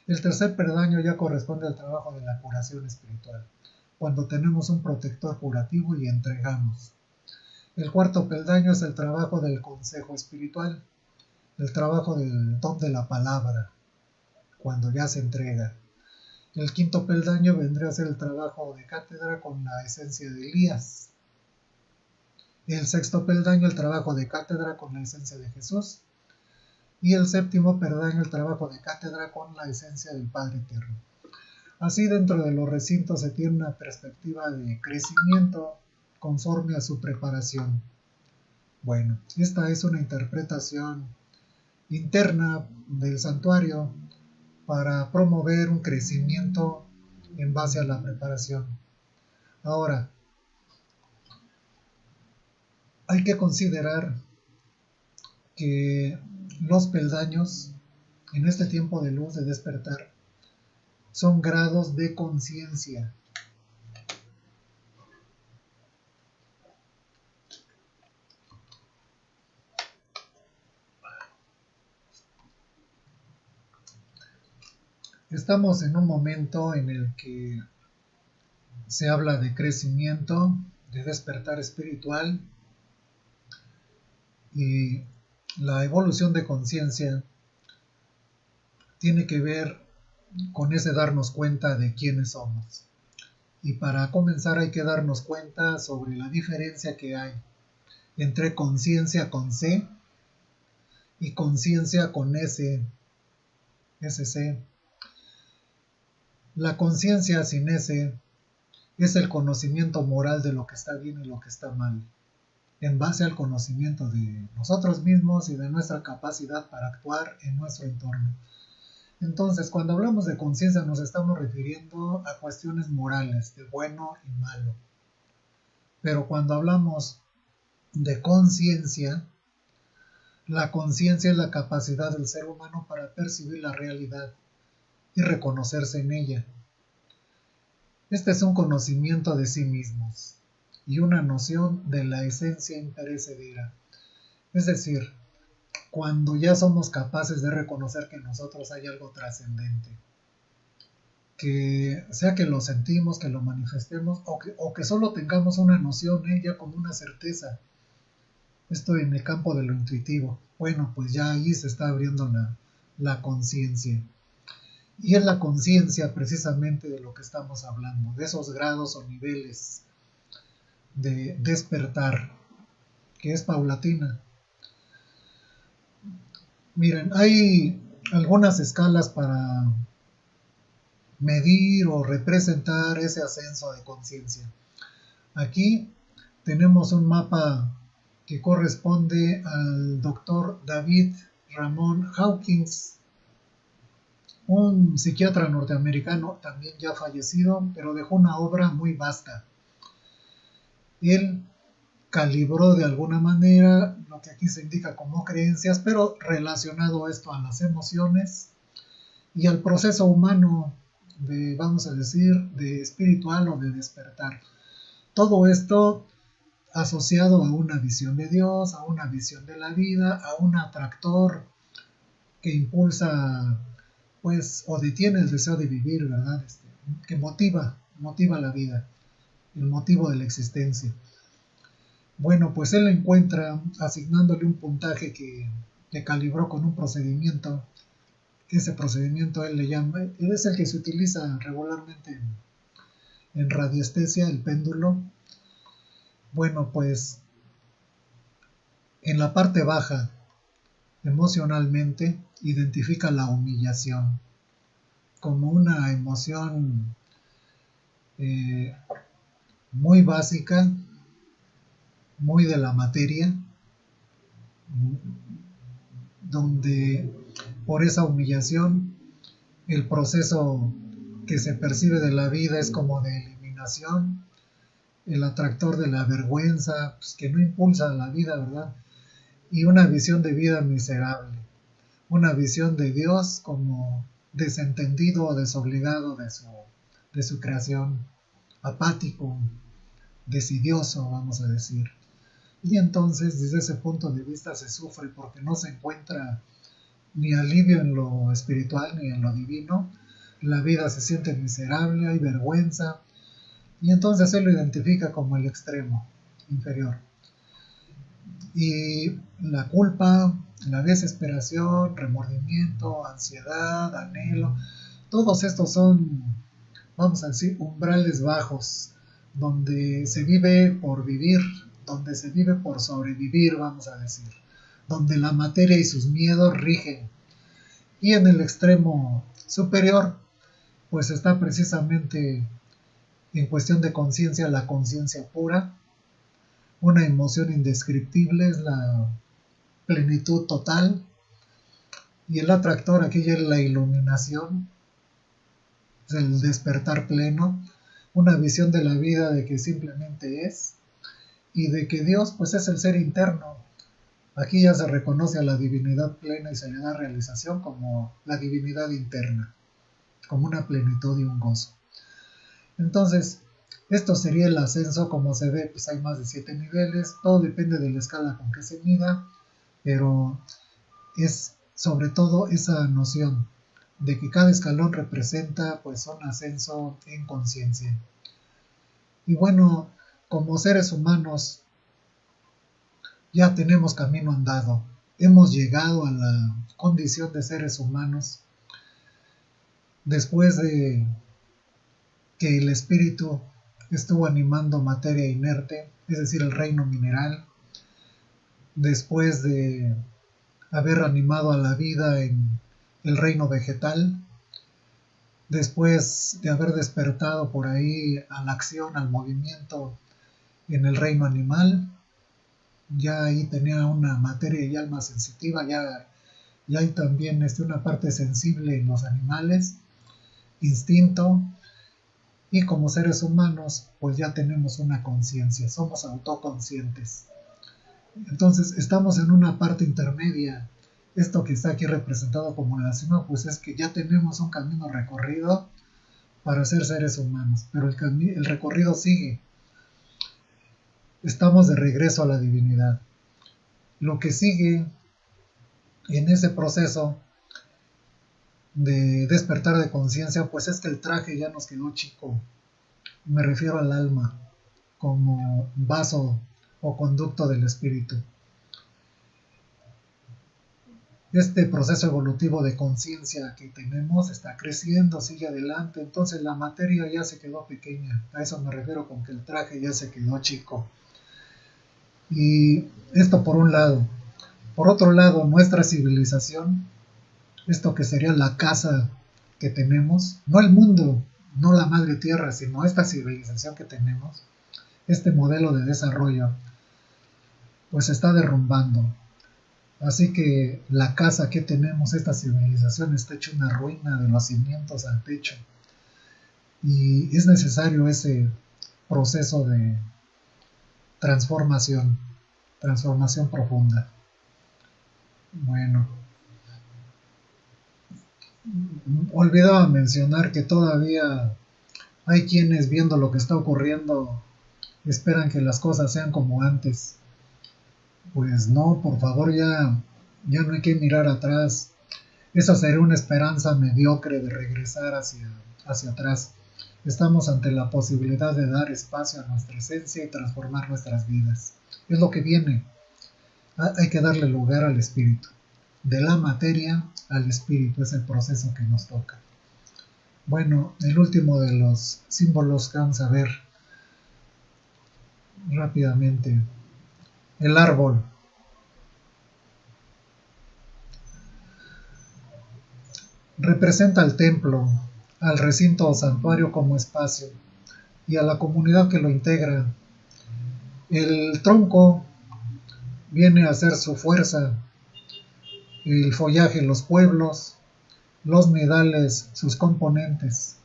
S1: El tercer peldaño ya corresponde al trabajo de la curación espiritual, cuando tenemos un protector curativo y entregamos. El cuarto peldaño es el trabajo del consejo espiritual, el trabajo del don de la palabra, cuando ya se entrega. El quinto peldaño vendría a ser el trabajo de cátedra con la esencia de Elías. El sexto peldaño, el trabajo de cátedra con la esencia de Jesús. Y el séptimo peldaño, el trabajo de cátedra con la esencia del Padre Eterno. Así, dentro de los recintos se tiene una perspectiva de crecimiento conforme a su preparación. Bueno, esta es una interpretación interna del santuario para promover un crecimiento en base a la preparación. Ahora, hay que considerar que los peldaños en este tiempo de luz, de despertar, son grados de conciencia. Estamos en un momento en el que se habla de crecimiento, de despertar espiritual, y la evolución de conciencia tiene que ver con ese darnos cuenta de quiénes somos. Y para comenzar hay que darnos cuenta sobre la diferencia que hay entre conciencia con C y conciencia con S, SC. La conciencia sin S es el conocimiento moral de lo que está bien y lo que está mal, en base al conocimiento de nosotros mismos y de nuestra capacidad para actuar en nuestro entorno. Entonces, cuando hablamos de conciencia nos estamos refiriendo a cuestiones morales, de bueno y malo. Pero cuando hablamos de conciencia, la conciencia es la capacidad del ser humano para percibir la realidad y reconocerse en ella. Este es un conocimiento de sí mismos y una noción de la esencia imperecedera. Es decir, cuando ya somos capaces de reconocer que en nosotros hay algo trascendente, que sea que lo sentimos, que lo manifestemos o que solo tengamos una noción, ya como una certeza. Esto en el campo de lo intuitivo. Bueno, pues ya ahí se está abriendo la conciencia. Y es la conciencia precisamente de lo que estamos hablando, de esos grados o niveles de despertar, que es paulatina. Miren, hay algunas escalas para medir o representar ese ascenso de conciencia. Aquí tenemos un mapa que corresponde al doctor David Ramón Hawkins, un psiquiatra norteamericano también ya fallecido, pero dejó una obra muy vasta. Él calibró de alguna manera lo que aquí se indica como creencias, pero relacionado esto a las emociones y al proceso humano de, vamos a decir, de espiritual o de despertar. Todo esto asociado a una visión de Dios, a una visión de la vida, a un atractor que impulsa, pues, o detiene el deseo de vivir, ¿verdad? Que motiva la vida, el motivo de la existencia. Bueno, pues él encuentra, asignándole un puntaje que calibró con un procedimiento. Ese procedimiento él le llama, él es el que se utiliza regularmente en radiestesia, el péndulo. Bueno, pues en la parte baja, emocionalmente, identifica la humillación como una emoción muy básica, muy de la materia, donde por esa humillación el proceso que se percibe de la vida es como de eliminación, el atractor de la vergüenza, pues, que no impulsa la vida, ¿verdad? Y una visión de vida miserable, una visión de Dios como desentendido o desobligado de su creación, apático, desidioso, vamos a decir. Y entonces, desde ese punto de vista, se sufre porque no se encuentra ni alivio en lo espiritual ni en lo divino. La vida se siente miserable, hay vergüenza, y entonces él lo identifica como el extremo inferior. Y la culpa, la desesperación, remordimiento, ansiedad, anhelo, todos estos son, vamos a decir, umbrales bajos, donde se vive por vivir, donde se vive por sobrevivir, vamos a decir, donde la materia y sus miedos rigen. Y en el extremo superior, pues está precisamente en cuestión de conciencia, la conciencia pura, una emoción indescriptible, es la plenitud total, y el atractor aquí ya es la iluminación, es el despertar pleno, una visión de la vida de que simplemente es, y de que Dios pues es el ser interno. Aquí ya se reconoce a la divinidad plena y se le da realización como la divinidad interna, como una plenitud y un gozo. Entonces, esto sería el ascenso. Como se ve, pues hay más de 7 niveles, todo depende de la escala con que se mida, pero es sobre todo esa noción de que cada escalón representa pues un ascenso en conciencia. Y bueno, como seres humanos ya tenemos camino andado, hemos llegado a la condición de seres humanos después de que el espíritu estuvo animando materia inerte, es decir, el reino mineral, después de haber animado a la vida en el reino vegetal, después de haber despertado por ahí a la acción, al movimiento en el reino animal. Ya ahí tenía una materia y alma sensitiva, ya hay también una parte sensible en los animales, instinto, y como seres humanos pues ya tenemos una conciencia, somos autoconscientes. Entonces estamos en una parte intermedia. Esto que está aquí representado como la cima, pues es que ya tenemos un camino recorrido para ser seres humanos, pero el recorrido sigue. Estamos de regreso a la divinidad. Lo que sigue en ese proceso de despertar de conciencia, pues es que el traje ya nos quedó chico. Me refiero al alma como vaso o conducto del espíritu. este proceso evolutivo de conciencia que tenemos está creciendo, sigue adelante, entonces la materia ya se quedó pequeña. A eso me refiero con que el traje ya se quedó chico. Y esto por un lado. Por otro lado, nuestra civilización, esto que sería la casa que tenemos, no el mundo, no la madre tierra, sino esta civilización que tenemos, este modelo de desarrollo, pues se está derrumbando. Así que la casa que tenemos, esta civilización, está hecha una ruina de los cimientos al techo. Y es necesario ese proceso de transformación profunda. Bueno, olvidaba mencionar que todavía hay quienes, viendo lo que está ocurriendo, esperan que las cosas sean como antes. Pues no, por favor, ya no hay que mirar atrás. Esa sería una esperanza mediocre de regresar hacia atrás. Estamos ante la posibilidad de dar espacio a nuestra esencia y transformar nuestras vidas. Es lo que viene. Hay que darle lugar al espíritu. De la materia al espíritu es el proceso que nos toca. Bueno, el último de los símbolos que vamos a ver rápidamente. El árbol. Representa al templo, al recinto o santuario como espacio y a la comunidad que lo integra. El tronco viene a ser su fuerza, el follaje los pueblos, los nidales sus componentes.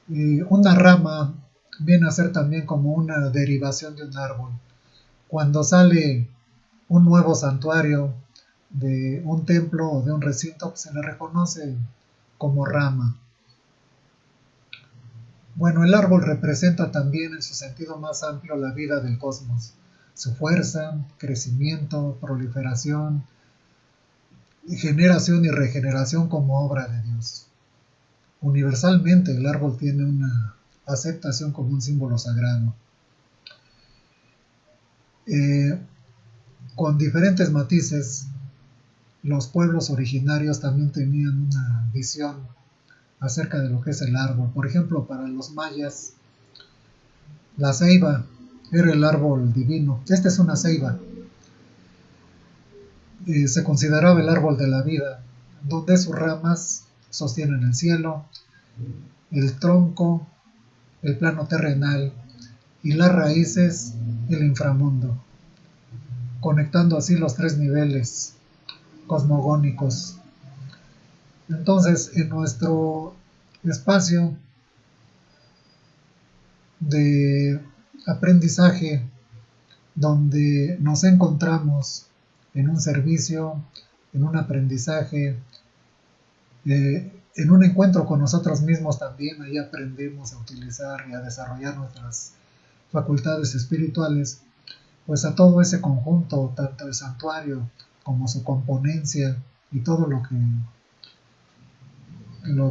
S1: Y una rama viene a ser también como una derivación de un árbol. Cuando sale un nuevo santuario de un templo o de un recinto, pues se le reconoce como rama. Bueno, el árbol representa también en su sentido más amplio la vida del cosmos, su fuerza, crecimiento, proliferación, generación y regeneración como obra de Dios. Universalmente el árbol tiene una aceptación como un símbolo sagrado. Con diferentes matices, los pueblos originarios también tenían una visión acerca de lo que es el árbol. Por ejemplo, para los mayas, la ceiba era el árbol divino. Esta es una ceiba. Se consideraba el árbol de la vida, donde sus ramas sostienen el cielo, el tronco, el plano terrenal y las raíces, el inframundo, conectando así los tres niveles cosmogónicos. Entonces, en nuestro espacio de aprendizaje, donde nos encontramos en un servicio, en un aprendizaje, en un encuentro con nosotros mismos también, ahí aprendemos a utilizar y a desarrollar nuestras facultades espirituales, pues a todo ese conjunto, tanto el santuario como su componencia y todo lo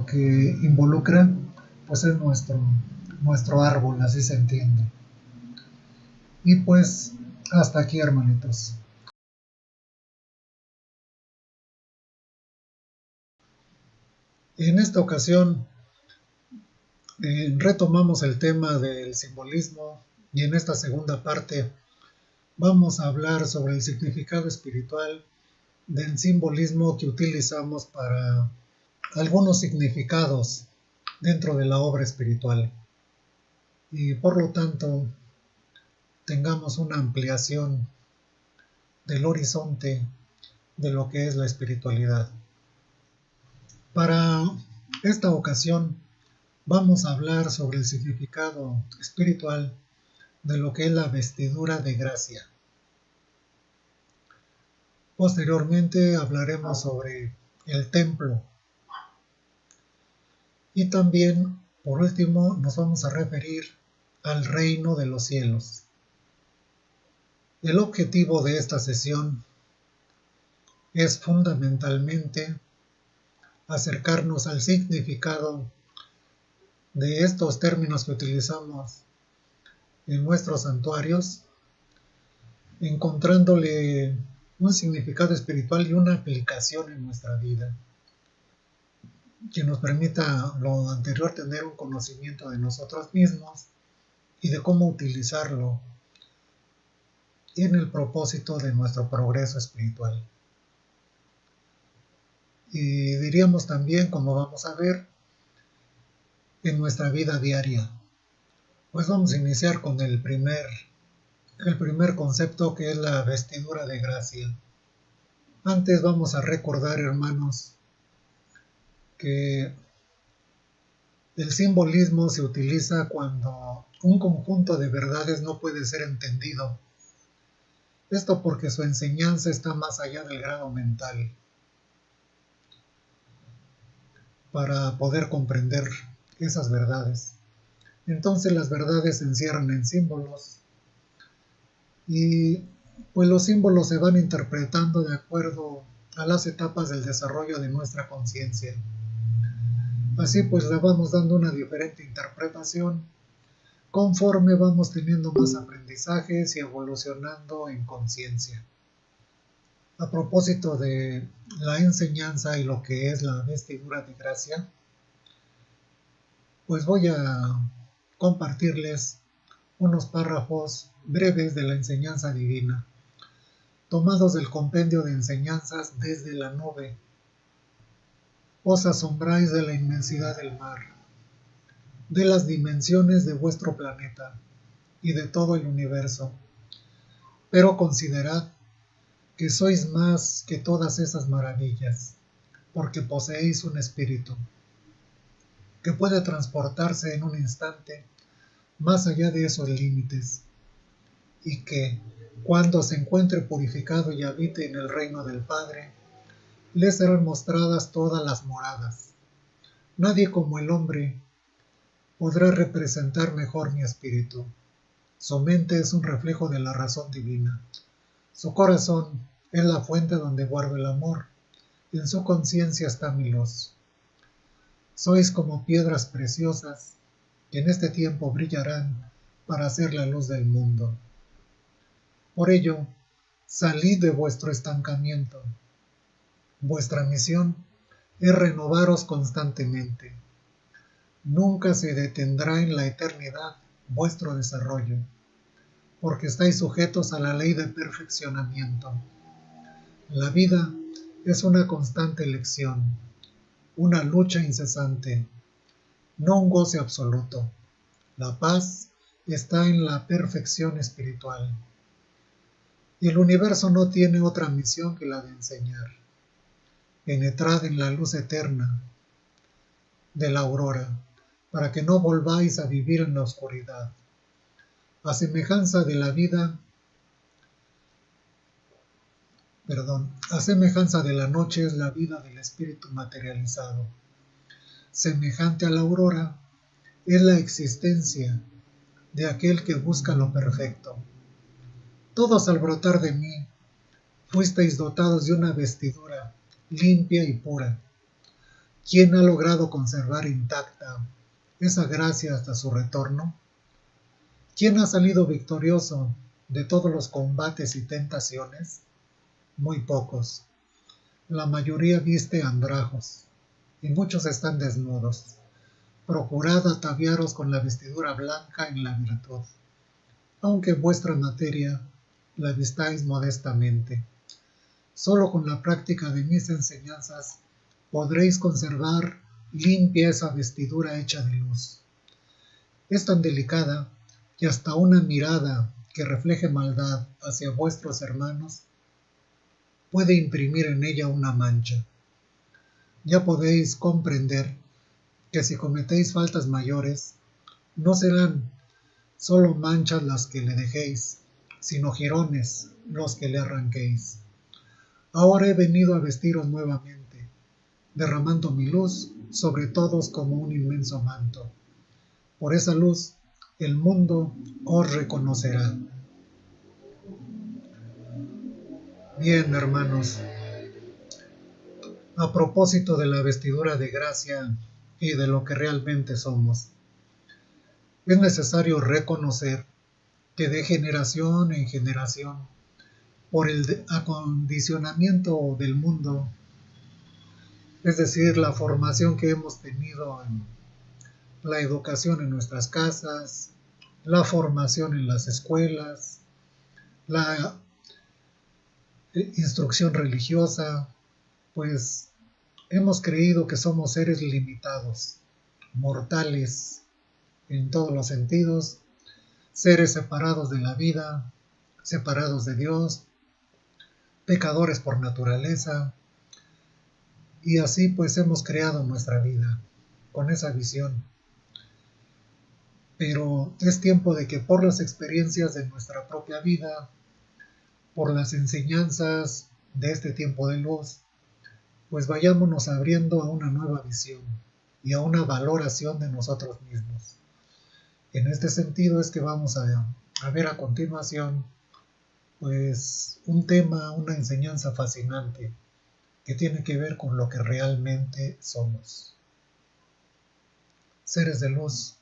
S1: que involucra, pues es nuestro árbol, así se entiende. Y pues hasta aquí, hermanitos. En esta ocasión retomamos el tema del simbolismo y en esta segunda parte vamos a hablar sobre el significado espiritual del simbolismo que utilizamos para algunos significados dentro de la obra espiritual. Y por lo tanto, tengamos una ampliación del horizonte de lo que es la espiritualidad. Para esta ocasión vamos a hablar sobre el significado espiritual de lo que es la vestidura de gracia. Posteriormente hablaremos sobre el templo. Y también, por último, nos vamos a referir al reino de los cielos. El objetivo de esta sesión es fundamentalmente acercarnos al significado de estos términos que utilizamos en nuestros santuarios, encontrándole un significado espiritual y una aplicación en nuestra vida, que nos permita lo anterior tener un conocimiento de nosotros mismos y de cómo utilizarlo en el propósito de nuestro progreso espiritual. Y diríamos también, como vamos a ver, en nuestra vida diaria. Pues vamos a iniciar con el primer concepto, que es la vestidura de gracia. Antes vamos a recordar, hermanos, que el simbolismo se utiliza cuando un conjunto de verdades no puede ser entendido. Esto porque su enseñanza está más allá del grado mental para poder comprender esas verdades. Entonces las verdades se encierran en símbolos y pues los símbolos se van interpretando de acuerdo a las etapas del desarrollo de nuestra conciencia. Así pues le vamos dando una diferente interpretación conforme vamos teniendo más aprendizajes y evolucionando en conciencia. A propósito de la enseñanza y lo que es la vestidura de gracia, pues voy a compartirles unos párrafos breves de la enseñanza divina, tomados del compendio de enseñanzas desde la nube. Os asombráis de la inmensidad del mar, de las dimensiones de vuestro planeta y de todo el universo, pero considerad que sois más que todas esas maravillas, porque poseéis un espíritu que puede transportarse en un instante más allá de esos límites, y que, cuando se encuentre purificado y habite en el reino del Padre, le serán mostradas todas las moradas. Nadie como el hombre podrá representar mejor mi espíritu. Su mente es un reflejo de la razón divina. Su corazón es la fuente donde guardo el amor. En su conciencia está mi luz. Sois como piedras preciosas que en este tiempo brillarán para hacer la luz del mundo. Por ello, salid de vuestro estancamiento. Vuestra misión es renovaros constantemente. Nunca se detendrá en la eternidad vuestro desarrollo, porque estáis sujetos a la ley de perfeccionamiento. La vida es una constante elección, una lucha incesante, no un goce absoluto. La paz está en la perfección espiritual. Y el universo no tiene otra misión que la de enseñar. Penetrad en la luz eterna de la aurora, para que no volváis a vivir en la oscuridad. A semejanza de la vida, a semejanza de la noche es la vida del espíritu materializado. Semejante a la aurora es la existencia de aquel que busca lo perfecto. Todos al brotar de mí fuisteis dotados de una vestidura limpia y pura. ¿Quién ha logrado conservar intacta esa gracia hasta su retorno? ¿Quién ha salido victorioso de todos los combates y tentaciones? Muy pocos. La mayoría viste andrajos, y muchos están desnudos. Procurad ataviaros con la vestidura blanca en la virtud, aunque vuestra materia la vistáis modestamente. Solo con la práctica de mis enseñanzas podréis conservar limpia esa vestidura hecha de luz. Es tan delicada que hasta una mirada que refleje maldad hacia vuestros hermanos puede imprimir en ella una mancha. Ya podéis comprender que si cometéis faltas mayores, no serán solo manchas las que le dejéis, sino jirones los que le arranquéis. Ahora he venido a vestiros nuevamente, derramando mi luz sobre todos como un inmenso manto. Por esa luz, el mundo os reconocerá. Bien, hermanos, a propósito de la vestidura de gracia y de lo que realmente somos, es necesario reconocer que de generación en generación por el acondicionamiento del mundo, es decir, la formación que hemos tenido en la educación en nuestras casas, la formación en las escuelas, la instrucción religiosa, pues hemos creído que somos seres limitados, mortales en todos los sentidos, seres separados de la vida, separados de Dios, pecadores por naturaleza, y así pues hemos creado nuestra vida con esa visión. Pero es tiempo de que por las experiencias de nuestra propia vida, por las enseñanzas de este tiempo de luz, pues vayámonos abriendo a una nueva visión y a una valoración de nosotros mismos. En este sentido es que vamos a ver a continuación pues un tema, una enseñanza fascinante que tiene que ver con lo que realmente somos. Seres de luz,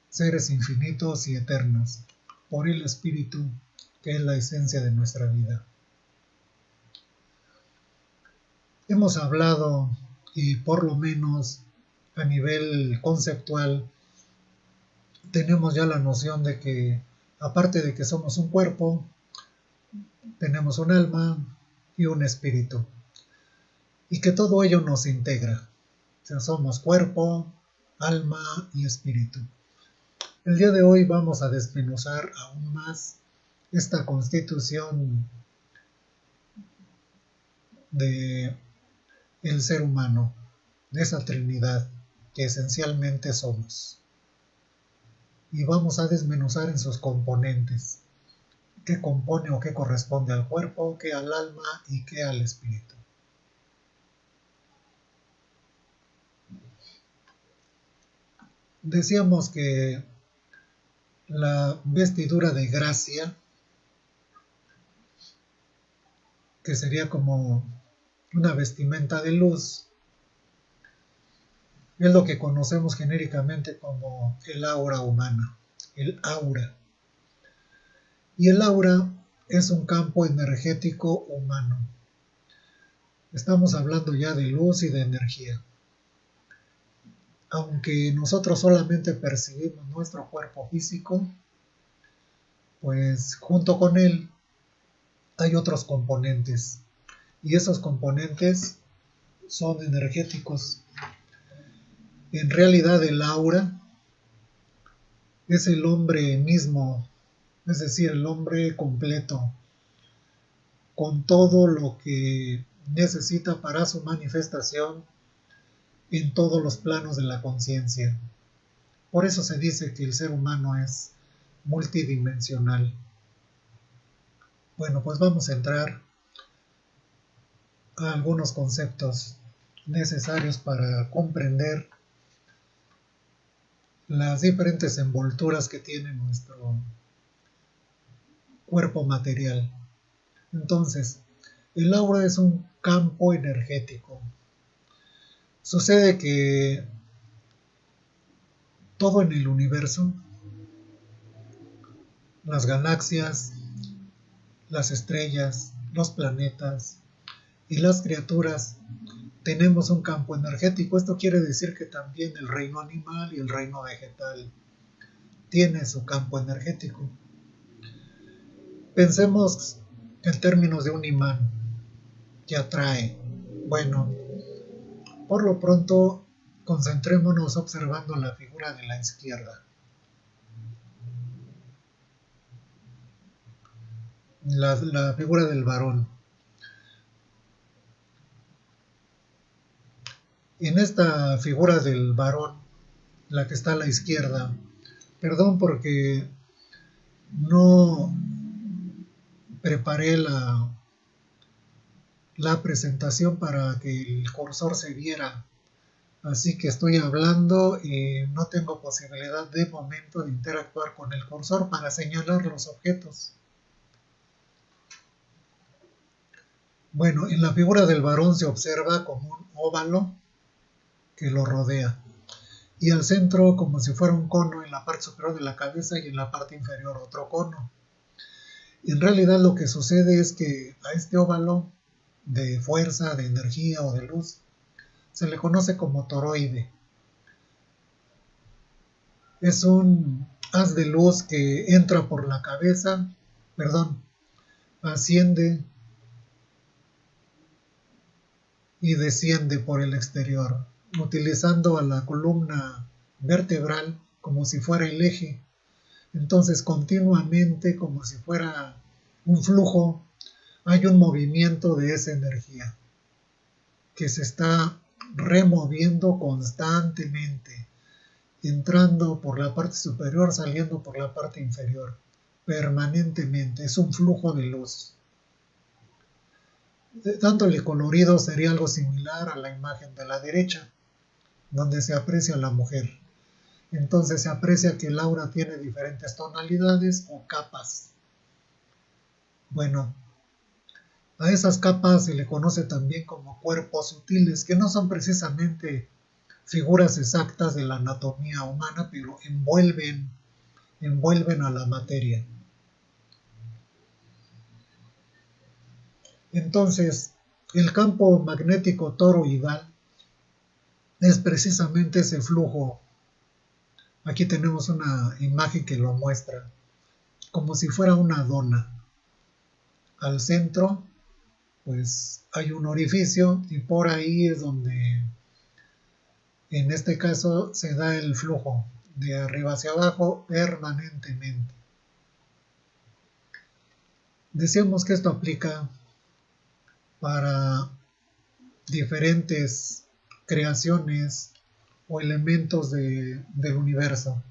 S1: seres infinitos y eternos, por el Espíritu, que es la esencia de nuestra vida. Hemos hablado, y por lo menos a nivel conceptual, tenemos ya la noción de que, aparte de que somos un cuerpo, tenemos un alma y un espíritu, y que todo ello nos integra. O sea, somos cuerpo, alma y espíritu. El día de hoy vamos a desmenuzar aún más esta constitución de el ser humano, de esa Trinidad que esencialmente somos. Y vamos a desmenuzar en sus componentes, qué compone o qué corresponde al cuerpo, qué al alma y qué al espíritu. Decíamos que la vestidura de gracia, que sería como una vestimenta de luz, es lo que conocemos genéricamente como el aura humana, el aura. Y el aura es un campo energético humano. Estamos hablando ya de luz y de energía. Aunque nosotros solamente percibimos nuestro cuerpo físico, pues junto con él hay otros componentes. Y esos componentes son energéticos. En realidad el aura es el hombre mismo, es decir, el hombre completo, con todo lo que necesita para su manifestación en todos los planos de la conciencia. Por eso se dice que el ser humano es multidimensional. Bueno, pues vamos a entrar a algunos conceptos necesarios para comprender las diferentes envolturas que tiene nuestro cuerpo material. Entonces, el aura es un campo energético. Sucede que todo en el universo, las galaxias, las estrellas, los planetas y las criaturas, tenemos un campo energético. Esto quiere decir que también el reino animal y el reino vegetal tiene su campo energético. Pensemos en términos de un imán que atrae. Bueno, por lo pronto concentrémonos observando la figura de la izquierda. La figura del varón. En esta figura del varón, la que está a la izquierda, perdón porque no preparé la presentación para que el cursor se viera, así que estoy hablando y no tengo posibilidad de momento de interactuar con el cursor para señalar los objetos. Bueno, en la figura del varón se observa como un óvalo que lo rodea, y al centro como si fuera un cono en la parte superior de la cabeza y en la parte inferior otro cono. En realidad lo que sucede es que a este óvalo de fuerza, de energía o de luz se le conoce como toroide. Es un haz de luz que entra por la cabeza, asciende y desciende por el exterior, utilizando a la columna vertebral como si fuera el eje. Entonces, continuamente, como si fuera un flujo, hay un movimiento de esa energía que se está removiendo constantemente, entrando por la parte superior, saliendo por la parte inferior, permanentemente. Es un flujo de luz. Dándole colorido sería algo similar a la imagen de la derecha, donde se aprecia la mujer. Entonces se aprecia que el aura tiene diferentes tonalidades o capas. Bueno, a esas capas se le conoce también como cuerpos sutiles, que no son precisamente figuras exactas de la anatomía humana, pero envuelven a la materia. Entonces, el campo magnético toroidal es precisamente ese flujo. Aquí tenemos una imagen que lo muestra, como si fuera una dona. Al centro, pues hay un orificio y por ahí es donde, en este caso, se da el flujo de arriba hacia abajo permanentemente. Decíamos que esto aplica para diferentes creaciones o elementos del universo.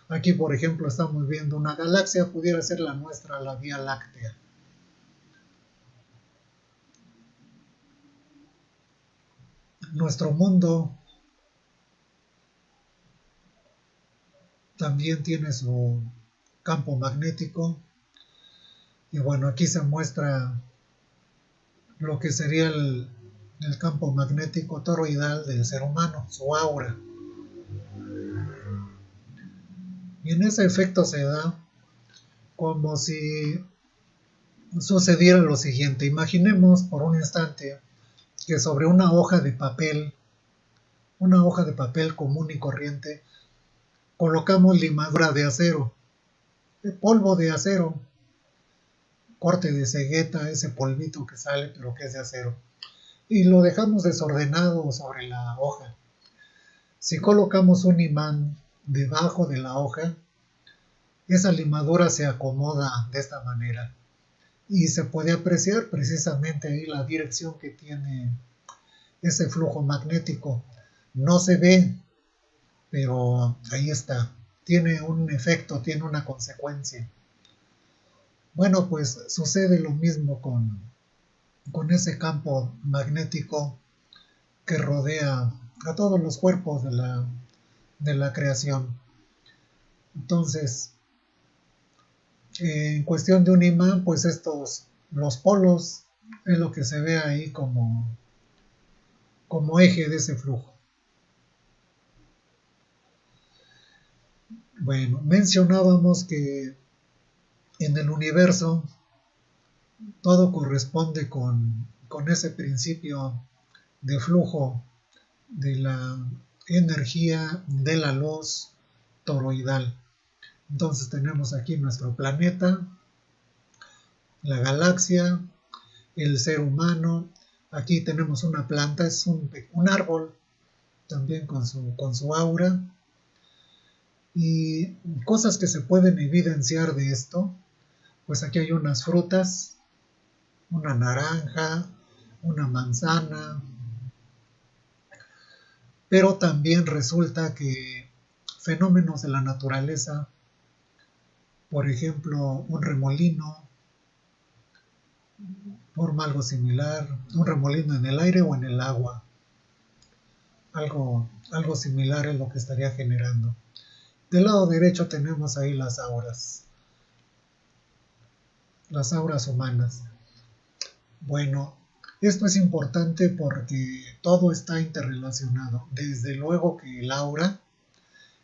S1: Aquí, por ejemplo, estamos viendo una galaxia, pudiera ser la nuestra, la Vía Láctea. Nuestro mundo también tiene su campo magnético. Y bueno, aquí se muestra lo que sería el campo magnético toroidal del ser humano, su aura. Y en ese efecto se da como si sucediera lo siguiente. Imaginemos por un instante que sobre una hoja de papel común y corriente, colocamos limadura de acero, polvo de acero, corte de cegueta, ese polvito que sale pero que es de acero, y lo dejamos desordenado sobre la hoja. Si colocamos un imán debajo de la hoja, esa limadura se acomoda de esta manera y se puede apreciar precisamente ahí la dirección que tiene ese flujo magnético. No se ve, pero ahí está. Tiene un efecto, tiene una consecuencia. Bueno, pues sucede lo mismo con ese campo magnético que rodea a todos los cuerpos de la creación. Entonces, en cuestión de un imán, pues los polos, es lo que se ve ahí como eje de ese flujo. Bueno, mencionábamos que en el universo todo corresponde con ese principio de flujo de la energía de la luz toroidal. Entonces tenemos aquí nuestro planeta, la galaxia, el ser humano. Aquí tenemos una planta, es un árbol también con su aura. Y cosas que se pueden evidenciar de esto, pues aquí hay unas frutas, una naranja, una manzana, pero también resulta que fenómenos de la naturaleza, por ejemplo, un remolino, forma algo similar, un remolino en el aire o en el agua, algo similar es lo que estaría generando. Del lado derecho tenemos ahí las auras humanas. Bueno, esto es importante porque todo está interrelacionado. Desde luego que el aura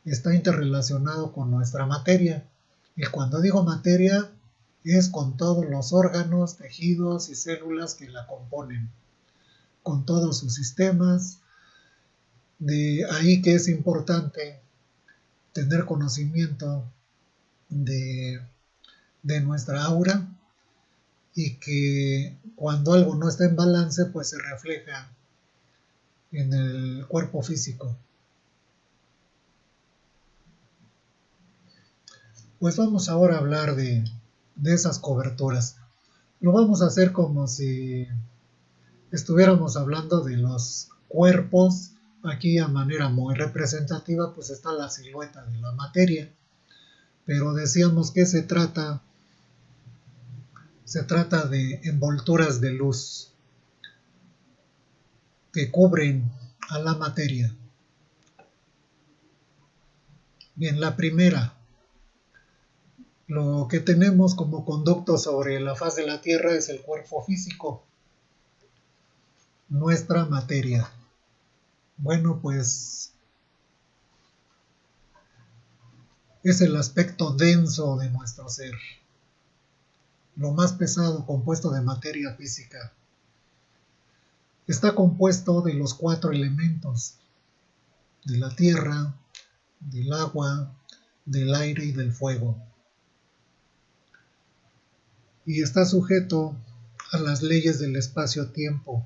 S1: está interrelacionado con nuestra materia. Y cuando digo materia, es con todos los órganos, tejidos y células que la componen, con todos sus sistemas. De ahí que es importante tener conocimiento de, de nuestra aura, y que cuando algo no está en balance, pues se refleja en el cuerpo físico. Pues vamos ahora a hablar de esas coberturas. Lo vamos a hacer como si estuviéramos hablando de los cuerpos. Aquí a manera muy representativa pues está la silueta de la materia, pero decíamos que se trata de envolturas de luz que cubren a la materia. Bien, la primera, lo que tenemos como conducto sobre la faz de la Tierra es el cuerpo físico, nuestra materia. Bueno, pues es el aspecto denso de nuestro ser, lo más pesado, compuesto de materia física. Está compuesto de los 4 elementos, de la tierra, del agua, del aire y del fuego. Y está sujeto a las leyes del espacio-tiempo.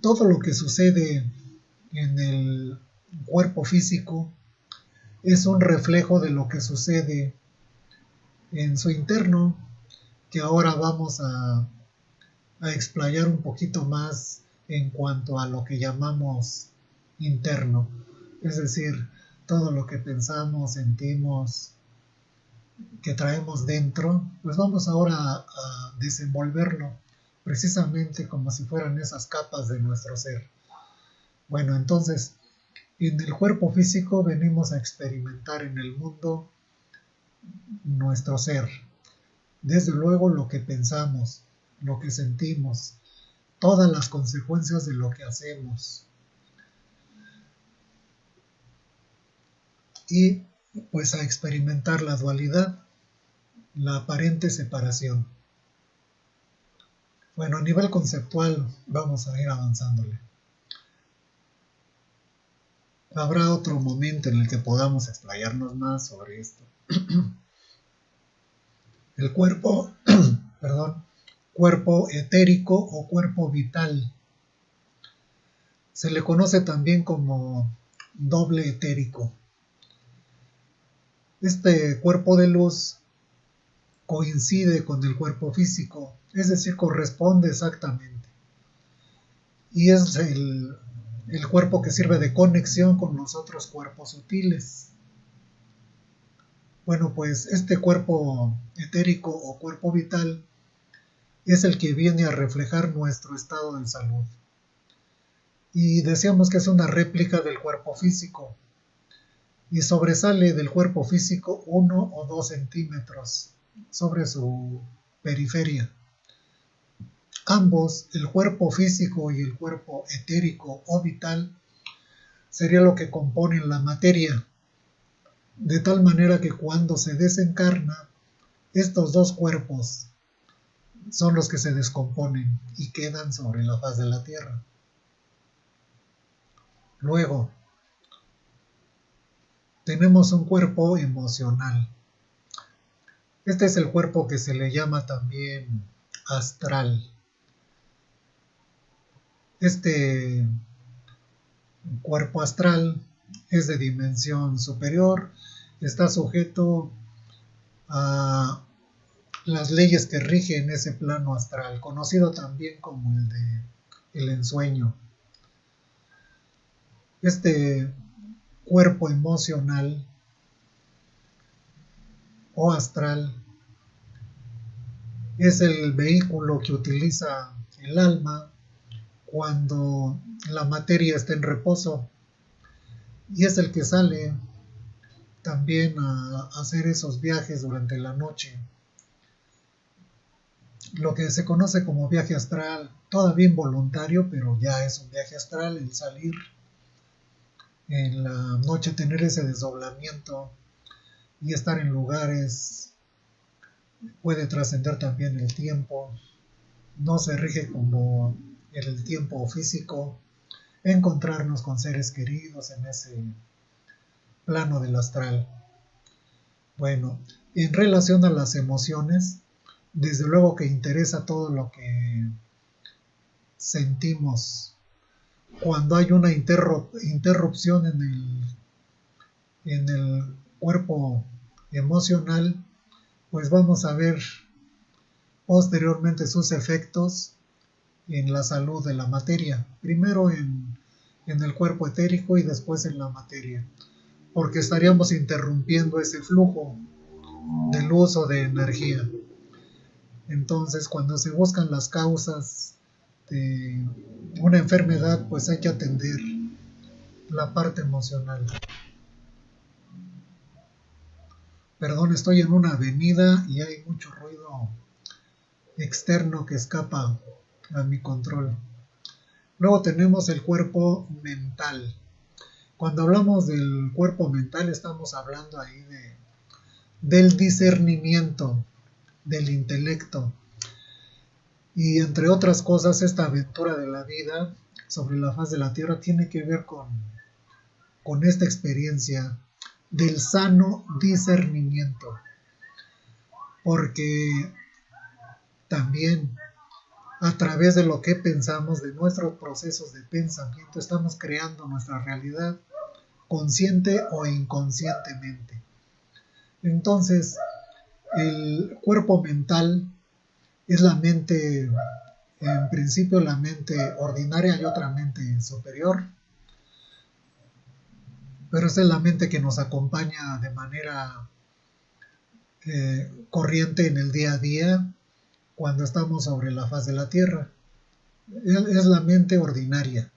S1: Todo lo que sucede en el cuerpo físico es un reflejo de lo que sucede en su interno, que ahora vamos a explayar un poquito más en cuanto a lo que llamamos interno, es decir, todo lo que pensamos, sentimos, que traemos dentro, pues vamos ahora a desenvolverlo precisamente como si fueran esas capas de nuestro ser. Bueno, entonces, en el cuerpo físico venimos a experimentar en el mundo nuestro ser, desde luego lo que pensamos, lo que sentimos, todas las consecuencias de lo que hacemos. Y pues a experimentar la dualidad, la aparente separación. Bueno, a nivel conceptual vamos a ir avanzándole. Habrá otro momento en el que podamos explayarnos más sobre esto. El cuerpo, cuerpo etérico o cuerpo vital. Se le conoce también como doble etérico. Este cuerpo de luz coincide con el cuerpo físico, es decir, corresponde exactamente. Y es el cuerpo que sirve de conexión con los otros cuerpos sutiles. Bueno, pues este cuerpo etérico o cuerpo vital es el que viene a reflejar nuestro estado de salud. Y decíamos que es una réplica del cuerpo físico y sobresale del cuerpo físico 1 o 2 centímetros sobre su periferia. Ambos, el cuerpo físico y el cuerpo etérico o vital, sería lo que componen la materia, de tal manera que cuando se desencarna, estos dos cuerpos son los que se descomponen y quedan sobre la faz de la Tierra. Luego, tenemos un cuerpo emocional. Este es el cuerpo que se le llama también astral. Este cuerpo astral es de dimensión superior, está sujeto a las leyes que rigen ese plano astral, conocido también como el ensueño. Este cuerpo emocional o astral es el vehículo que utiliza el alma cuando la materia está en reposo, y es el que sale también a hacer esos viajes durante la noche. Lo que se conoce como viaje astral, todavía involuntario, pero ya es un viaje astral, el salir en la noche, tener ese desdoblamiento y estar en lugares puede trascender también el tiempo, no se rige como el tiempo físico, encontrarnos con seres queridos en ese plano del astral. Bueno, en relación a las emociones, desde luego que interesa todo lo que sentimos cuando hay una interrupción en el cuerpo emocional, pues vamos a ver posteriormente sus efectos en la salud de la materia, primero en el cuerpo etérico y después en la materia, porque estaríamos interrumpiendo ese flujo de luz o de energía. Entonces, cuando se buscan las causas de una enfermedad, pues hay que atender la parte emocional. Perdón, estoy en una avenida y hay mucho ruido externo que escapa a mi control. Luego tenemos el cuerpo mental. Cuando hablamos del cuerpo mental estamos hablando ahí del discernimiento, del intelecto. Y entre otras cosas, esta aventura de la vida sobre la faz de la Tierra tiene que ver con esta experiencia del sano discernimiento. Porque también a través de lo que pensamos, de nuestros procesos de pensamiento, estamos creando nuestra realidad consciente o inconscientemente. Entonces, el cuerpo mental es la mente, en principio la mente ordinaria y otra mente superior, pero esa es la mente que nos acompaña de manera corriente en el día a día cuando estamos sobre la faz de la Tierra. Es la mente ordinaria.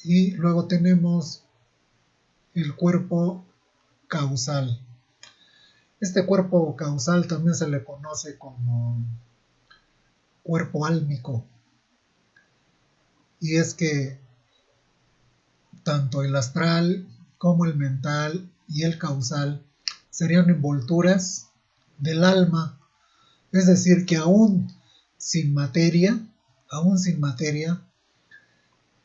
S1: Y luego tenemos el cuerpo causal. Este cuerpo causal también se le conoce como cuerpo álmico. Y es que tanto el astral como el mental y el causal serían envolturas del alma. Es decir, que aún sin materia,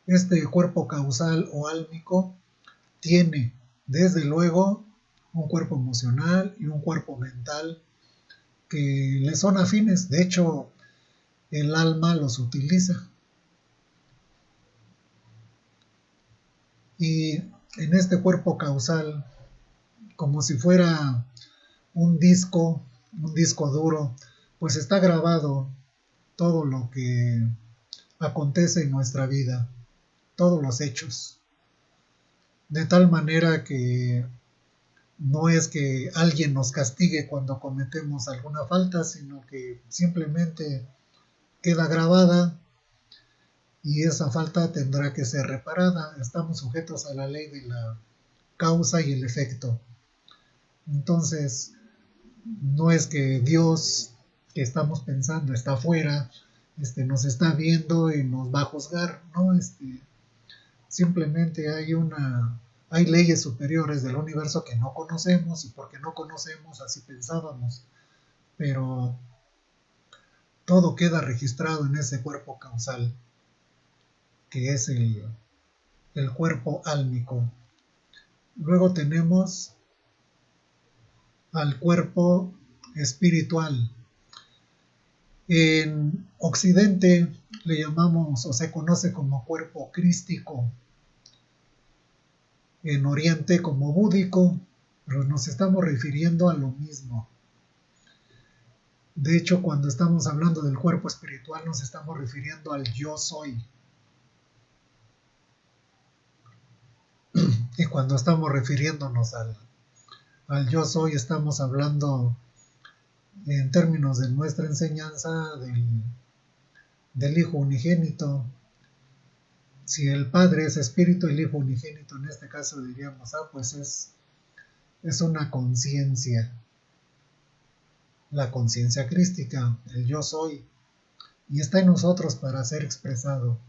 S1: este cuerpo causal o álmico tiene, desde luego, un cuerpo emocional y un cuerpo mental que le son afines. De hecho, el alma los utiliza. Y en este cuerpo causal, como si fuera un disco duro, pues está grabado todo lo que acontece en nuestra vida, todos los hechos. De tal manera que no es que alguien nos castigue cuando cometemos alguna falta, sino que simplemente queda grabada y esa falta tendrá que ser reparada. Estamos sujetos a la ley de la causa y el efecto. Entonces, no es que Dios que estamos pensando está afuera, nos está viendo y nos va a juzgar, no, simplemente hay leyes superiores del universo que no conocemos y porque no conocemos así pensábamos, pero todo queda registrado en ese cuerpo causal, que es el cuerpo álmico. Luego tenemos al cuerpo espiritual. En Occidente le llamamos o se conoce como cuerpo crístico, en Oriente como búdico, pero nos estamos refiriendo a lo mismo. De hecho, cuando estamos hablando del cuerpo espiritual nos estamos refiriendo al yo soy. Y cuando estamos refiriéndonos al yo soy, estamos hablando en términos de nuestra enseñanza del Hijo unigénito. Si el Padre es Espíritu, el Hijo unigénito, en este caso diríamos, pues es una conciencia, la conciencia crística, el yo soy, y está en nosotros para ser expresado.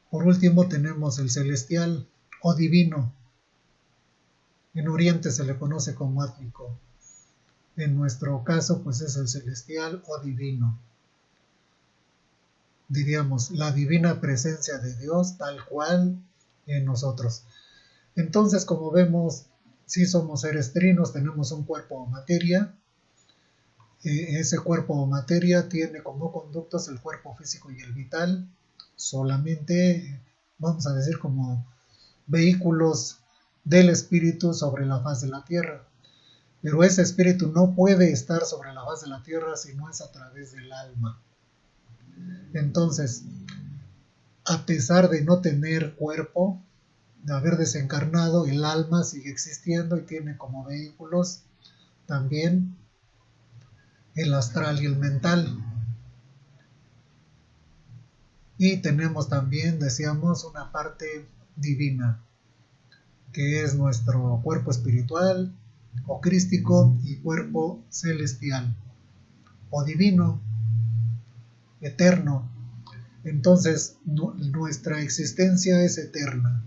S1: Por último tenemos el celestial o divino. En Oriente se le conoce como átmico. En nuestro caso, pues es el celestial o divino. Diríamos, la divina presencia de Dios tal cual en nosotros. Entonces, como vemos, si somos seres trinos, tenemos un cuerpo o materia. Ese cuerpo o materia tiene como conductos el cuerpo físico y el vital, solamente, vamos a decir, como vehículos del espíritu sobre la faz de la tierra. Pero ese espíritu no puede estar sobre la faz de la tierra si no es a través del alma. Entonces, a pesar de no tener cuerpo, de haber desencarnado, el alma sigue existiendo y tiene como vehículos también el astral y el mental. Y tenemos también, decíamos, una parte divina, que es nuestro cuerpo espiritual o crístico y cuerpo celestial o divino, eterno. Entonces, nuestra existencia es eterna,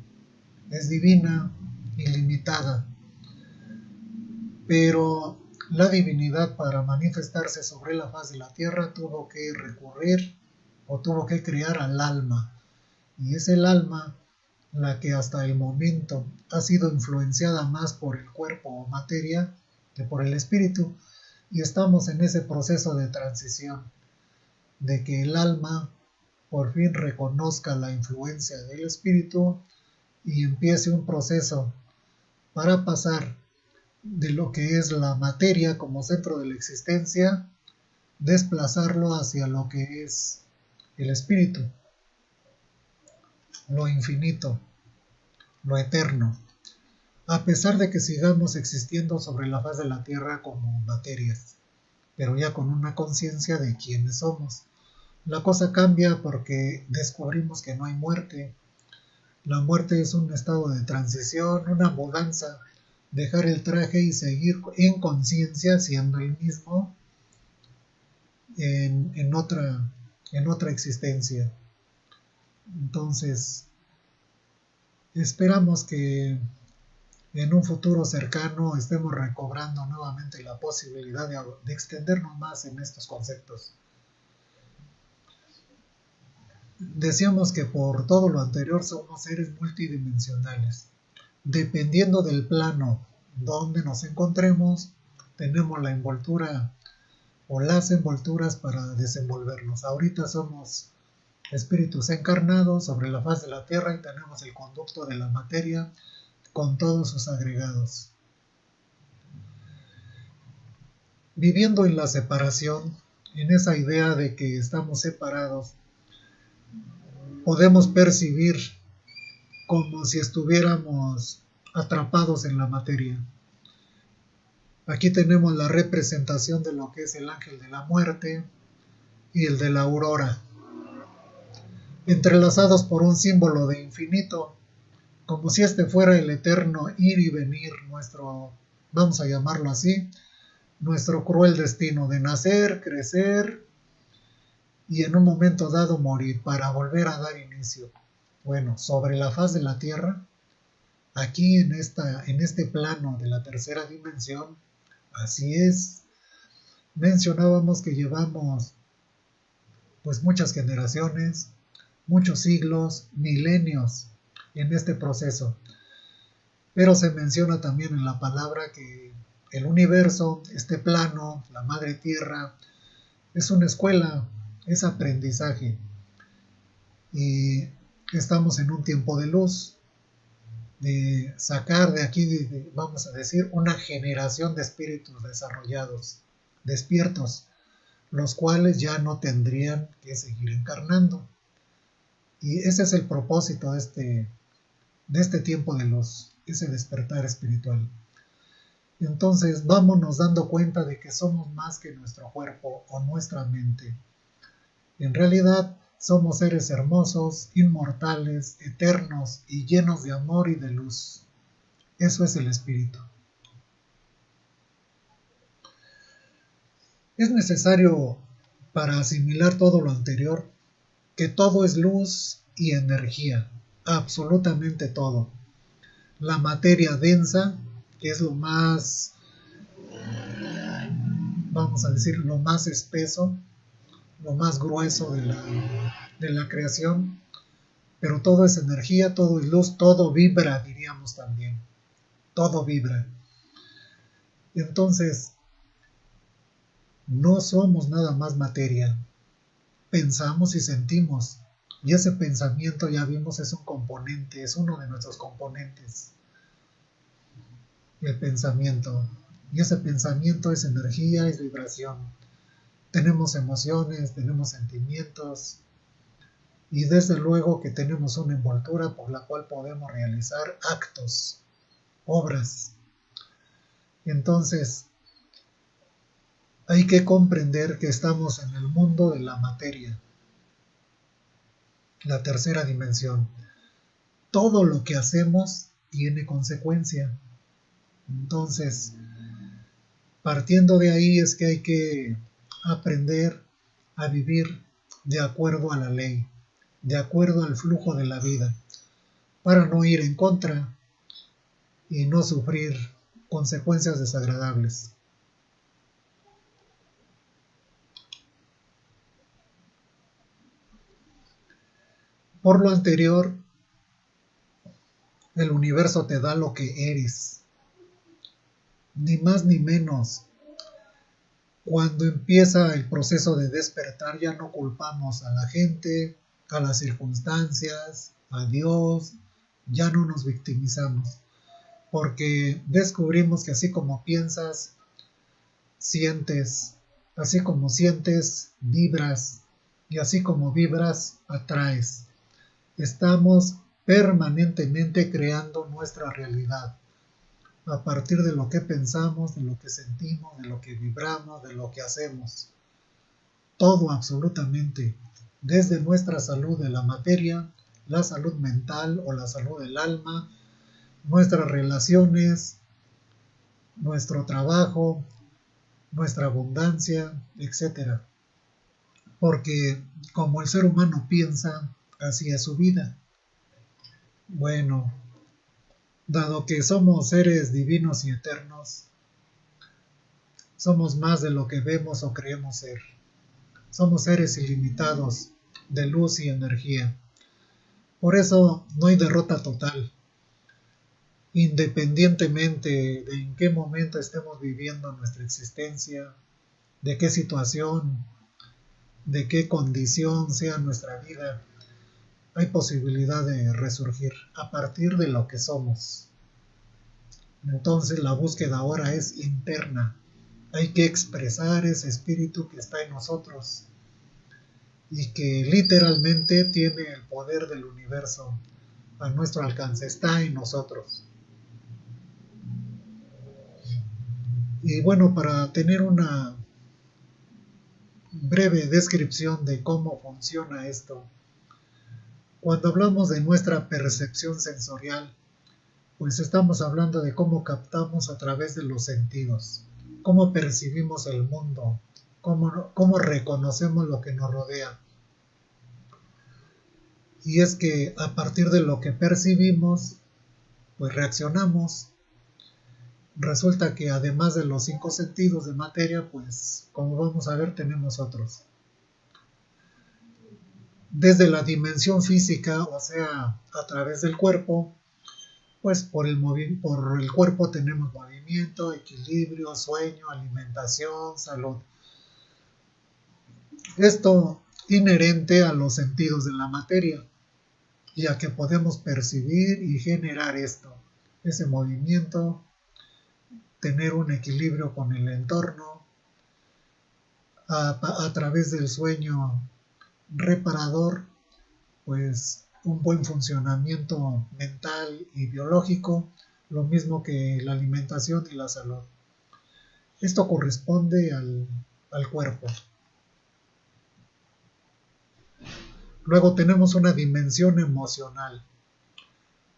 S1: es divina, ilimitada. Pero la divinidad, para manifestarse sobre la faz de la tierra, tuvo que recurrir o tuvo que crear al alma. Y es el alma la que hasta el momento ha sido influenciada más por el cuerpo o materia que por el espíritu. Y estamos en ese proceso de transición, de que el alma por fin reconozca la influencia del espíritu y empiece un proceso para pasar de lo que es la materia como centro de la existencia, desplazarlo hacia lo que es el espíritu, lo infinito, lo eterno, a pesar de que sigamos existiendo sobre la faz de la tierra como materias, pero ya con una conciencia de quiénes somos. La cosa cambia porque descubrimos que no hay muerte. La muerte es un estado de transición, una mudanza, dejar el traje y seguir en conciencia siendo el mismo en otra existencia. Entonces, esperamos que en un futuro cercano estemos recobrando nuevamente la posibilidad de extendernos más en estos conceptos. Decíamos que por todo lo anterior somos seres multidimensionales. Dependiendo del plano donde nos encontremos, tenemos la envoltura o las envolturas para desenvolvernos. Ahorita somos espíritus encarnados sobre la faz de la tierra y tenemos el conducto de la materia con todos sus agregados. Viviendo en la separación, en esa idea de que estamos separados, podemos percibir como si estuviéramos atrapados en la materia. Aquí tenemos la representación de lo que es el ángel de la muerte y el de la aurora, entrelazados por un símbolo de infinito, como si este fuera el eterno ir y venir, nuestro, vamos a llamarlo así, nuestro cruel destino de nacer, crecer y en un momento dado morir para volver a dar inicio. Bueno, sobre la faz de la tierra, aquí en este plano de la tercera dimensión, así es, mencionábamos que llevamos pues muchas generaciones, muchos siglos, milenios en este proceso. Pero se menciona también en la palabra que el universo, este plano, la madre tierra, es una escuela, es aprendizaje. Y estamos en un tiempo de luz, de sacar de aquí, vamos a decir, una generación de espíritus desarrollados, despiertos, los cuales ya no tendrían que seguir encarnando. Y ese es el propósito de este tiempo de luz, ese despertar espiritual. Entonces vámonos dando cuenta de que somos más que nuestro cuerpo o nuestra mente. En realidad somos seres hermosos, inmortales, eternos y llenos de amor y de luz. Eso es el espíritu. Es necesario, para asimilar todo lo anterior, que todo es luz y energía, absolutamente todo. La materia densa, que es lo más, vamos a decir, lo más espeso, lo más grueso de la creación, pero todo es energía, todo es luz, todo vibra, diríamos también, todo vibra. Entonces, no somos nada más materia, pensamos y sentimos, y ese pensamiento, ya vimos, es un componente, es uno de nuestros componentes, el pensamiento, y ese pensamiento es energía, es vibración. Tenemos emociones, tenemos sentimientos, y desde luego que tenemos una envoltura por la cual podemos realizar actos, obras. Entonces, hay que comprender que estamos en el mundo de la materia, la tercera dimensión. Todo lo que hacemos tiene consecuencia. Entonces, partiendo de ahí es que hay que aprender a vivir de acuerdo a la ley, de acuerdo al flujo de la vida, para no ir en contra y no sufrir consecuencias desagradables. Por lo anterior, el universo te da lo que eres, ni más ni menos. Cuando empieza el proceso de despertar, ya no culpamos a la gente, a las circunstancias, a Dios, ya no nos victimizamos, porque descubrimos que así como piensas, sientes, así como sientes, vibras, y así como vibras, atraes. Estamos permanentemente creando nuestra realidad a partir de lo que pensamos, de lo que sentimos, de lo que vibramos, de lo que hacemos. Todo absolutamente, desde nuestra salud de la materia, la salud mental o la salud del alma, nuestras relaciones, nuestro trabajo, nuestra abundancia, etc. Porque como el ser humano piensa, así es su vida. Bueno, dado que somos seres divinos y eternos, somos más de lo que vemos o creemos ser. Somos seres ilimitados de luz y energía. Por eso no hay derrota total. Independientemente de en qué momento estemos viviendo nuestra existencia, de qué situación, de qué condición sea nuestra vida, hay posibilidad de resurgir a partir de lo que somos. Entonces la búsqueda ahora es interna. Hay que expresar ese espíritu que está en nosotros y que literalmente tiene el poder del universo a nuestro alcance, está en nosotros. Y bueno, para tener una breve descripción de cómo funciona esto, cuando hablamos de nuestra percepción sensorial, pues estamos hablando de cómo captamos a través de los sentidos, cómo percibimos el mundo, cómo reconocemos lo que nos rodea. Y es que a partir de lo que percibimos, pues reaccionamos. Resulta que además de los 5 sentidos de materia, pues como vamos a ver tenemos otros. Desde la dimensión física, o sea, a través del cuerpo, pues por el cuerpo tenemos movimiento, equilibrio, sueño, alimentación, salud. Esto inherente a los sentidos de la materia, ya que podemos percibir y generar ese movimiento, tener un equilibrio con el entorno, a través del sueño reparador, pues un buen funcionamiento mental y biológico, lo mismo que la alimentación y la salud. Esto corresponde al cuerpo. Luego tenemos una dimensión emocional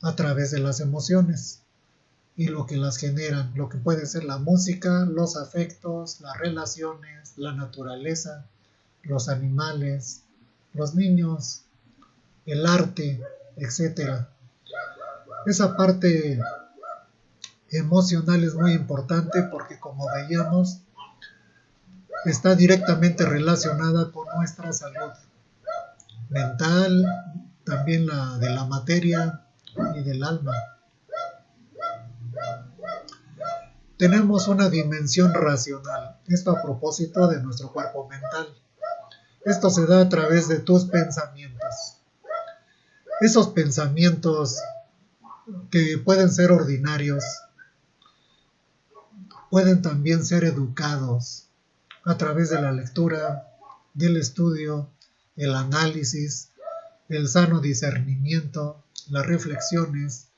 S1: a través de las emociones y lo que las generan, lo que puede ser la música, los afectos, las relaciones, la naturaleza, los animales, los niños, el arte, etc. Esa parte emocional es muy importante porque, como veíamos, está directamente relacionada con nuestra salud mental, también la de la materia y del alma. Tenemos una dimensión racional, esto a propósito de nuestro cuerpo mental. Esto se da a través de tus pensamientos. Esos pensamientos que pueden ser ordinarios, pueden también ser educados a través de la lectura, del estudio, el análisis, el sano discernimiento, las reflexiones,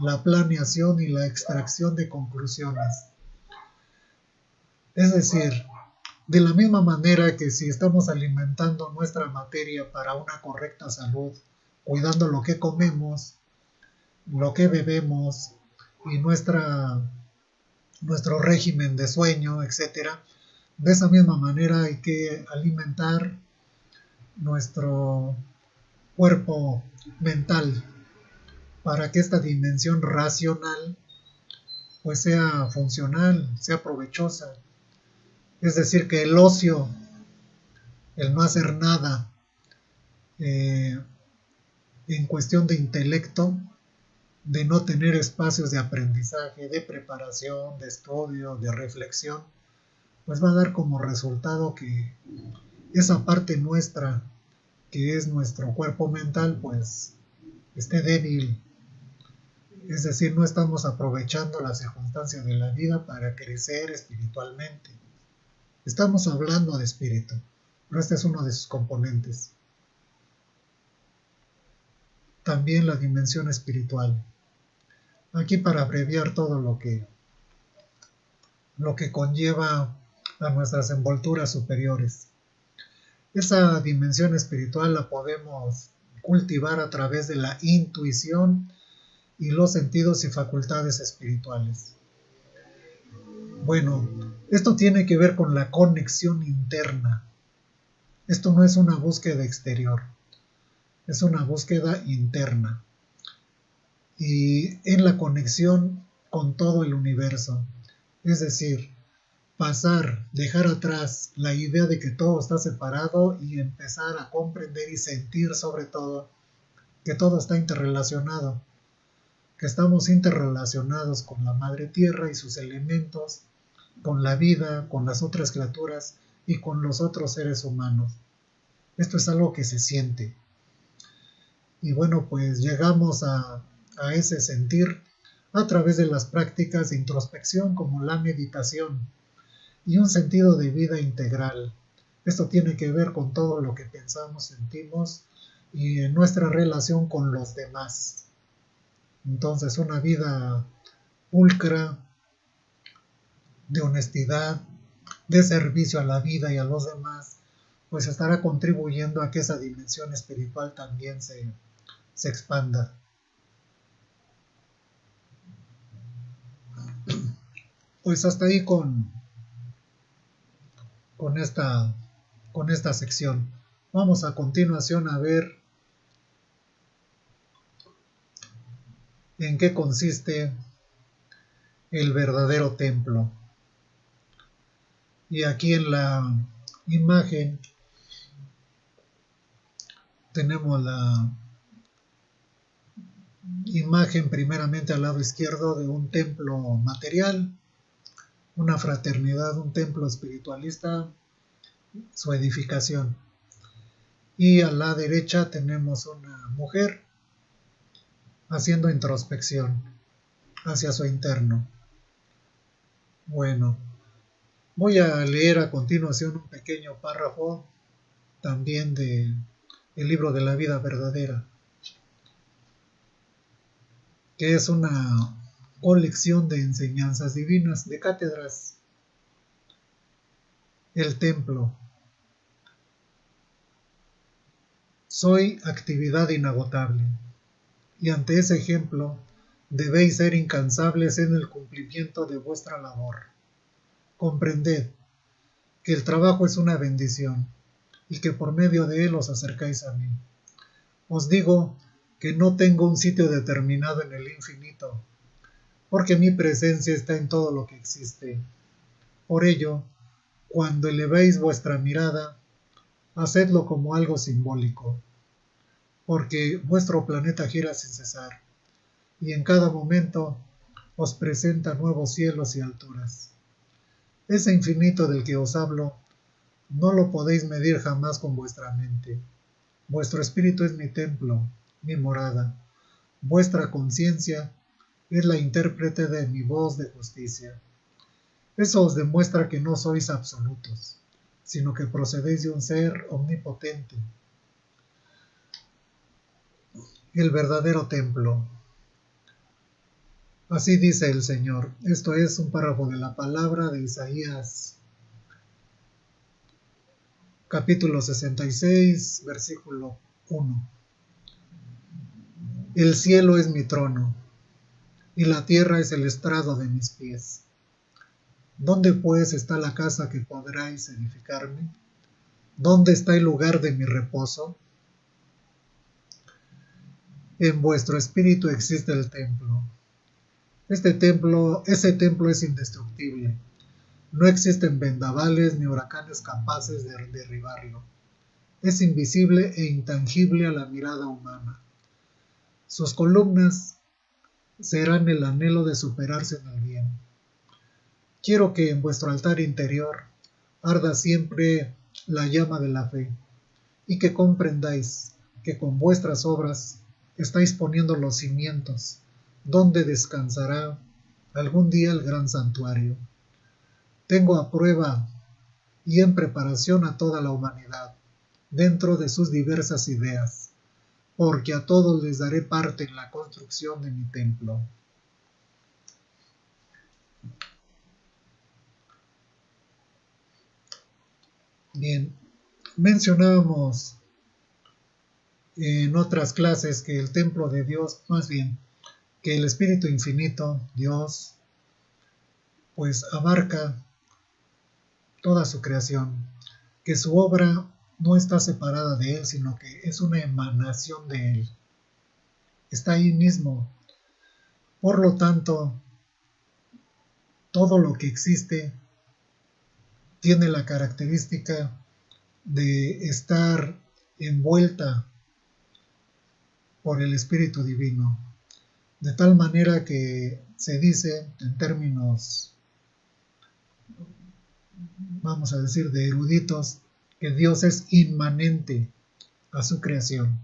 S1: la planeación y la extracción de conclusiones. Es decir, de la misma manera que si estamos alimentando nuestra materia para una correcta salud, cuidando lo que comemos, lo que bebemos y nuestro régimen de sueño, etc., de esa misma manera hay que alimentar nuestro cuerpo mental para que esta dimensión racional pues sea funcional, sea provechosa. Es decir, que el ocio, el no hacer nada en cuestión de intelecto, de no tener espacios de aprendizaje, de preparación, de estudio, de reflexión, pues va a dar como resultado que esa parte nuestra, que es nuestro cuerpo mental, pues esté débil. Es decir, no estamos aprovechando las circunstancias de la vida para crecer espiritualmente. Estamos hablando de espíritu, pero este es uno de sus componentes. También la dimensión espiritual. Aquí para abreviar todo lo que conlleva a nuestras envolturas superiores. Esa dimensión espiritual la podemos cultivar a través de la intuición y los sentidos y facultades espirituales. Bueno, esto tiene que ver con la conexión interna. Esto no es una búsqueda exterior, es una búsqueda interna. Y en la conexión con todo el universo. Es decir, dejar atrás la idea de que todo está separado y empezar a comprender y sentir sobre todo que todo está interrelacionado, que estamos interrelacionados con la Madre Tierra y sus elementos, con la vida, con las otras criaturas y con los otros seres humanos. Esto es algo que se siente. Y bueno, pues llegamos a ese sentir a través de las prácticas de introspección como la meditación y un sentido de vida integral. Esto tiene que ver con todo lo que pensamos, sentimos y en nuestra relación con los demás. Entonces, una vida pulcra, de honestidad, de servicio a la vida y a los demás, pues estará contribuyendo a que esa dimensión espiritual también se expanda. Pues hasta ahí con esta sección. Vamos a continuación a ver en qué consiste el verdadero templo. Y aquí en la imagen tenemos la imagen primeramente al lado izquierdo de un templo material, una fraternidad, un templo espiritualista, su edificación. Y a la derecha tenemos una mujer haciendo introspección hacia su interno. Bueno, voy a leer a continuación un pequeño párrafo también del libro de la vida verdadera, que es una colección de enseñanzas divinas, de cátedras. El templo. Soy actividad inagotable, y ante ese ejemplo debéis ser incansables en el cumplimiento de vuestra labor. Comprended que el trabajo es una bendición, y que por medio de él os acercáis a mí. Os digo que no tengo un sitio determinado en el infinito, porque mi presencia está en todo lo que existe. Por ello, cuando elevéis vuestra mirada, hacedlo como algo simbólico, porque vuestro planeta gira sin cesar, y en cada momento os presenta nuevos cielos y alturas. Ese infinito del que os hablo, no lo podéis medir jamás con vuestra mente. Vuestro espíritu es mi templo, mi morada. Vuestra conciencia es la intérprete de mi voz de justicia. Eso os demuestra que no sois absolutos, sino que procedéis de un ser omnipotente, el verdadero templo. Así dice el Señor. Esto es un párrafo de la palabra de Isaías, capítulo 66, versículo 1. El cielo es mi trono, y la tierra es el estrado de mis pies. ¿Dónde pues está la casa que podráis edificarme? ¿Dónde está el lugar de mi reposo? En vuestro espíritu existe el templo. Ese templo es indestructible. No existen vendavales ni huracanes capaces de derribarlo. Es invisible e intangible a la mirada humana. Sus columnas serán el anhelo de superarse en el bien. Quiero que en vuestro altar interior arda siempre la llama de la fe, y que comprendáis que con vuestras obras estáis poniendo los cimientos, donde descansará algún día el gran santuario. Tengo a prueba y en preparación a toda la humanidad, dentro de sus diversas ideas, porque a todos les daré parte en la construcción de mi templo. Bien, mencionábamos en otras clases que el templo de Dios, más bien, que el Espíritu Infinito, Dios, pues abarca toda su creación, que su obra no está separada de Él, sino que es una emanación de Él. Está ahí mismo. Por lo tanto, todo lo que existe tiene la característica de estar envuelta por el Espíritu Divino, de tal manera que se dice en términos, vamos a decir, de eruditos, que Dios es inmanente a su creación.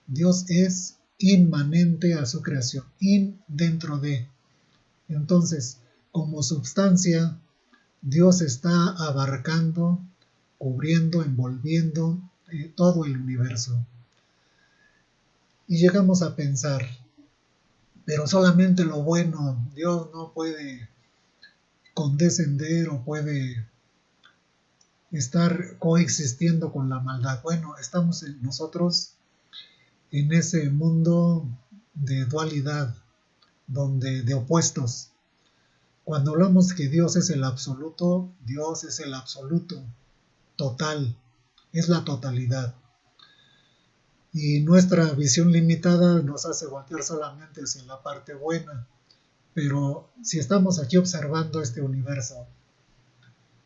S1: Dios es inmanente a su creación, dentro de. Entonces, como substancia, Dios está abarcando, cubriendo, envolviendo todo el universo. Y llegamos a pensar, pero solamente lo bueno, Dios no puede condescender o puede estar coexistiendo con la maldad. Bueno, estamos nosotros en ese mundo de dualidad, de opuestos. Cuando hablamos que Dios es el absoluto total, es la totalidad. Y nuestra visión limitada nos hace voltear solamente hacia la parte buena. Pero si estamos aquí observando este universo,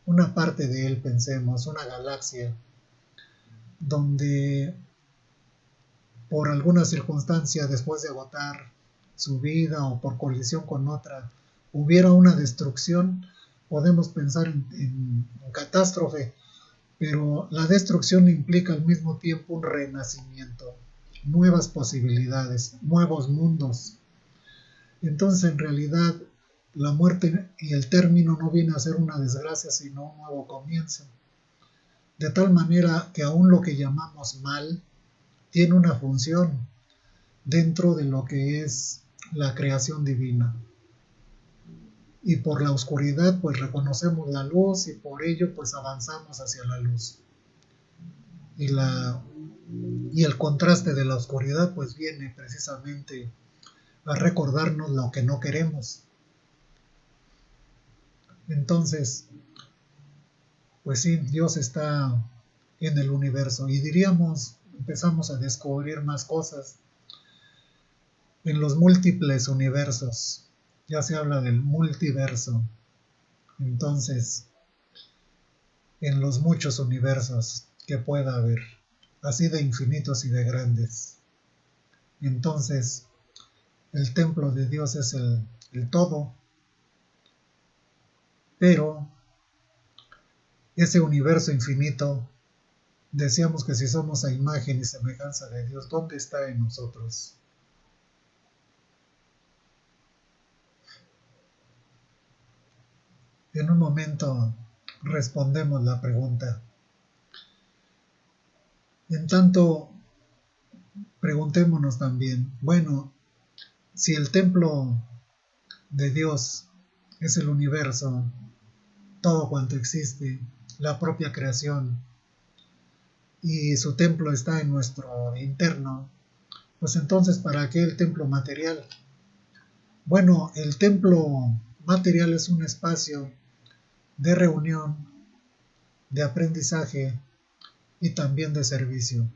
S1: una parte de él, pensemos, una galaxia, donde por alguna circunstancia, después de agotar su vida o por colisión con otra, hubiera una destrucción, podemos pensar en catástrofe, pero la destrucción implica al mismo tiempo un renacimiento, nuevas posibilidades, nuevos mundos. Entonces, en realidad, la muerte y el término no viene a ser una desgracia, sino un nuevo comienzo. De tal manera que aún lo que llamamos mal tiene una función dentro de lo que es la creación divina. Y por la oscuridad pues reconocemos la luz y por ello pues avanzamos hacia la luz. Y el contraste de la oscuridad pues viene precisamente a recordarnos lo que no queremos. Entonces, pues sí, Dios está en el universo y diríamos, empezamos a descubrir más cosas en los múltiples universos, ya se habla del multiverso. Entonces, en los muchos universos que pueda haber, así de infinitos y de grandes. Entonces, el templo de Dios es el todo, pero ese universo infinito, decíamos que si somos a imagen y semejanza de Dios, ¿dónde está en nosotros? En un momento respondemos la pregunta. En tanto, preguntémonos también, bueno, si el templo de Dios es el universo, todo cuanto existe, la propia creación, y su templo está en nuestro interno, pues entonces, ¿para qué el templo material? Bueno, el templo material es un espacio de reunión, de aprendizaje y también de servicio.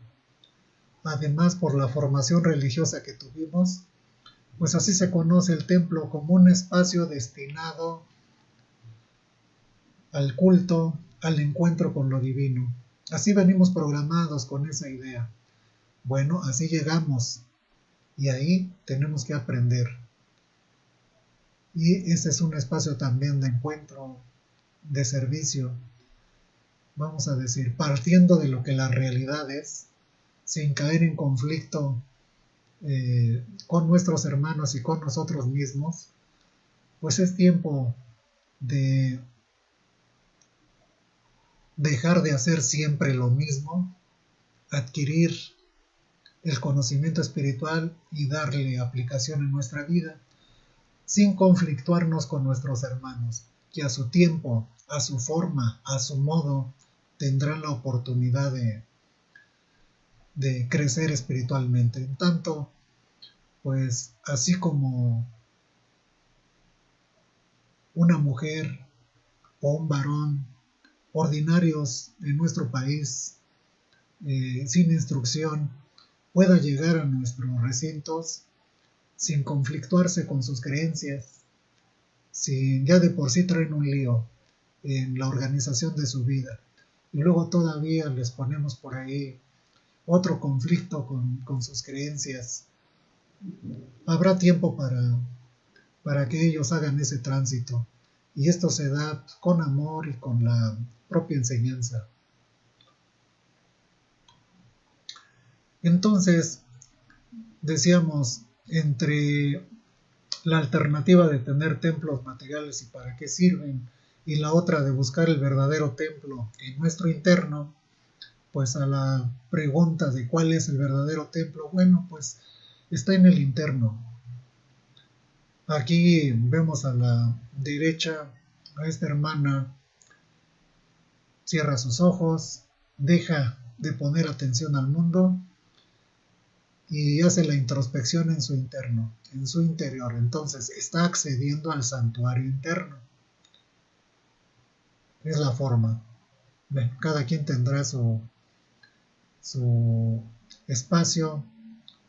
S1: Además, por la formación religiosa que tuvimos, pues así se conoce el templo como un espacio destinado al culto, al encuentro con lo divino. Así venimos programados con esa idea. Bueno, así llegamos y ahí tenemos que aprender. Y ese es un espacio también de encuentro, de servicio, vamos a decir, partiendo de lo que la realidad es, sin caer en conflicto con nuestros hermanos y con nosotros mismos, pues es tiempo de dejar de hacer siempre lo mismo, adquirir el conocimiento espiritual y darle aplicación en nuestra vida, sin conflictuarnos con nuestros hermanos, que a su tiempo, a su forma, a su modo, tendrán la oportunidad de crecer espiritualmente. En tanto, pues así como una mujer o un varón ordinarios en nuestro país, sin instrucción, pueda llegar a nuestros recintos sin conflictuarse con sus creencias, si ya de por sí traen un lío en la organización de su vida, y luego todavía les ponemos por ahí otro conflicto con sus creencias, habrá tiempo para que ellos hagan ese tránsito, y esto se da con amor y con la propia enseñanza. Entonces, decíamos, entre la alternativa de tener templos materiales y para qué sirven, y la otra de buscar el verdadero templo en nuestro interno, pues a la pregunta de cuál es el verdadero templo, bueno, pues está en el interno. Aquí vemos a la derecha a esta hermana, cierra sus ojos, deja de poner atención al mundo y hace la introspección en su interno, en su interior. Entonces está accediendo al santuario interno. Es la forma. Bueno, cada quien tendrá su espacio,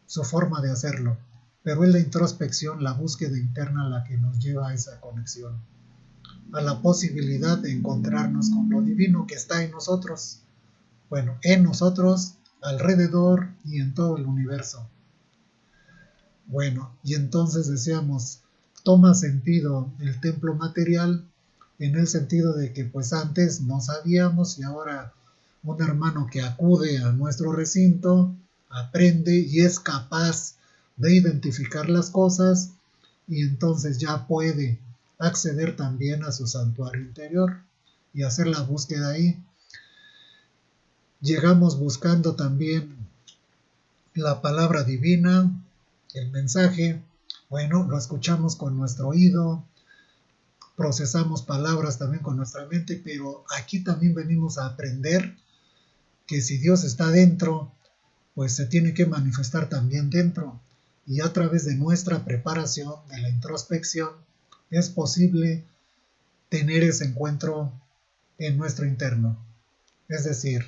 S1: su forma de hacerlo, pero es la introspección, la búsqueda interna la que nos lleva a esa conexión, a la posibilidad de encontrarnos con lo divino que está en nosotros. Bueno, en nosotros, alrededor y en todo el universo. Bueno, y entonces decíamos, toma sentido el templo material en el sentido de que pues antes no sabíamos y ahora un hermano que acude a nuestro recinto aprende y es capaz de identificar las cosas y entonces ya puede acceder también a su santuario interior y hacer la búsqueda ahí. Llegamos buscando también la palabra divina, el mensaje, bueno, lo escuchamos con nuestro oído, procesamos palabras también con nuestra mente, pero aquí también venimos a aprender que si Dios está dentro, pues se tiene que manifestar también dentro. Y a través de nuestra preparación, de la introspección, es posible tener ese encuentro en nuestro interno. Es decir,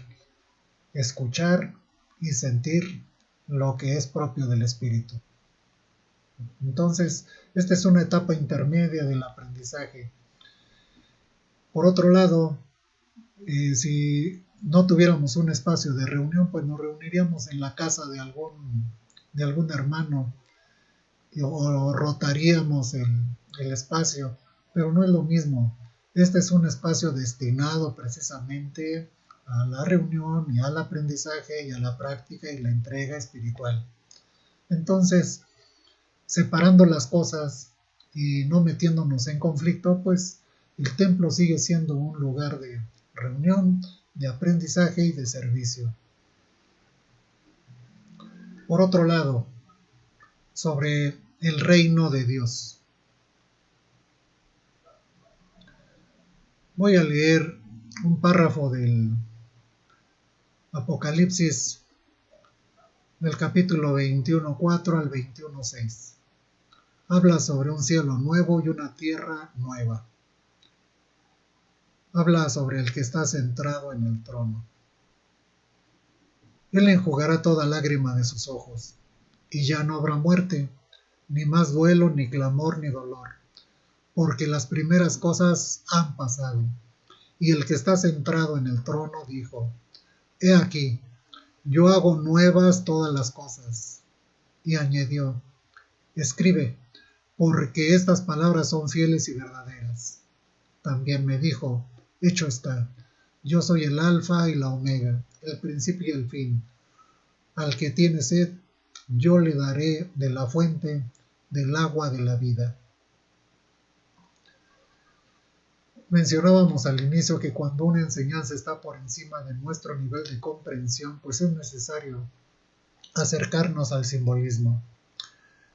S1: escuchar y sentir lo que es propio del espíritu. Entonces, esta es una etapa intermedia del aprendizaje. Por otro lado, si no tuviéramos un espacio de reunión, pues nos reuniríamos en la casa de algún hermano o rotaríamos el espacio, pero no es lo mismo. Este es un espacio destinado precisamente a la reunión y al aprendizaje y a la práctica y la entrega espiritual. Entonces, separando las cosas y no metiéndonos en conflicto, pues el templo sigue siendo un lugar de reunión, de aprendizaje y de servicio. Por otro lado, sobre el reino de Dios. Voy a leer un párrafo del Apocalipsis del capítulo 21:4 al 21:6. Habla sobre un cielo nuevo y una tierra nueva. Habla sobre el que está centrado en el trono. Él enjugará toda lágrima de sus ojos, y ya no habrá muerte, ni más duelo, ni clamor, ni dolor, porque las primeras cosas han pasado. Y el que está centrado en el trono dijo: He aquí, yo hago nuevas todas las cosas. Y añadió: Escribe, porque estas palabras son fieles y verdaderas. También me dijo: Hecho está, yo soy el Alfa y la Omega, el principio y el fin. Al que tiene sed, yo le daré de la fuente del agua de la vida. Mencionábamos al inicio que cuando una enseñanza está por encima de nuestro nivel de comprensión, pues es necesario acercarnos al simbolismo.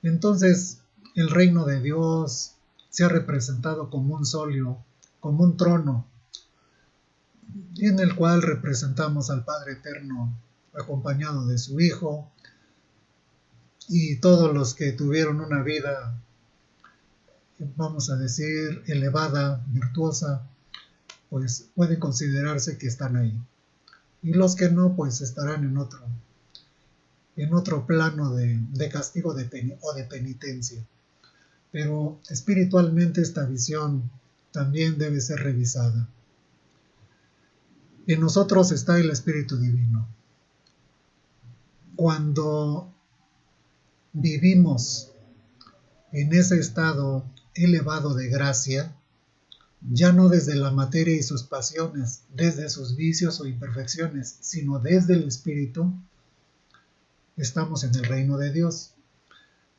S1: Entonces, el reino de Dios se ha representado como un solio, como un trono, en el cual representamos al Padre Eterno acompañado de su Hijo, y todos los que tuvieron una vida, vamos a decir, elevada, virtuosa, pues puede considerarse que están ahí. Y los que no, pues estarán en otro plano de castigo o de penitencia. Pero espiritualmente esta visión también debe ser revisada. En nosotros está el Espíritu Divino. Cuando vivimos en ese estado elevado de gracia, ya no desde la materia y sus pasiones, desde sus vicios o imperfecciones, sino desde el Espíritu, estamos en el reino de Dios.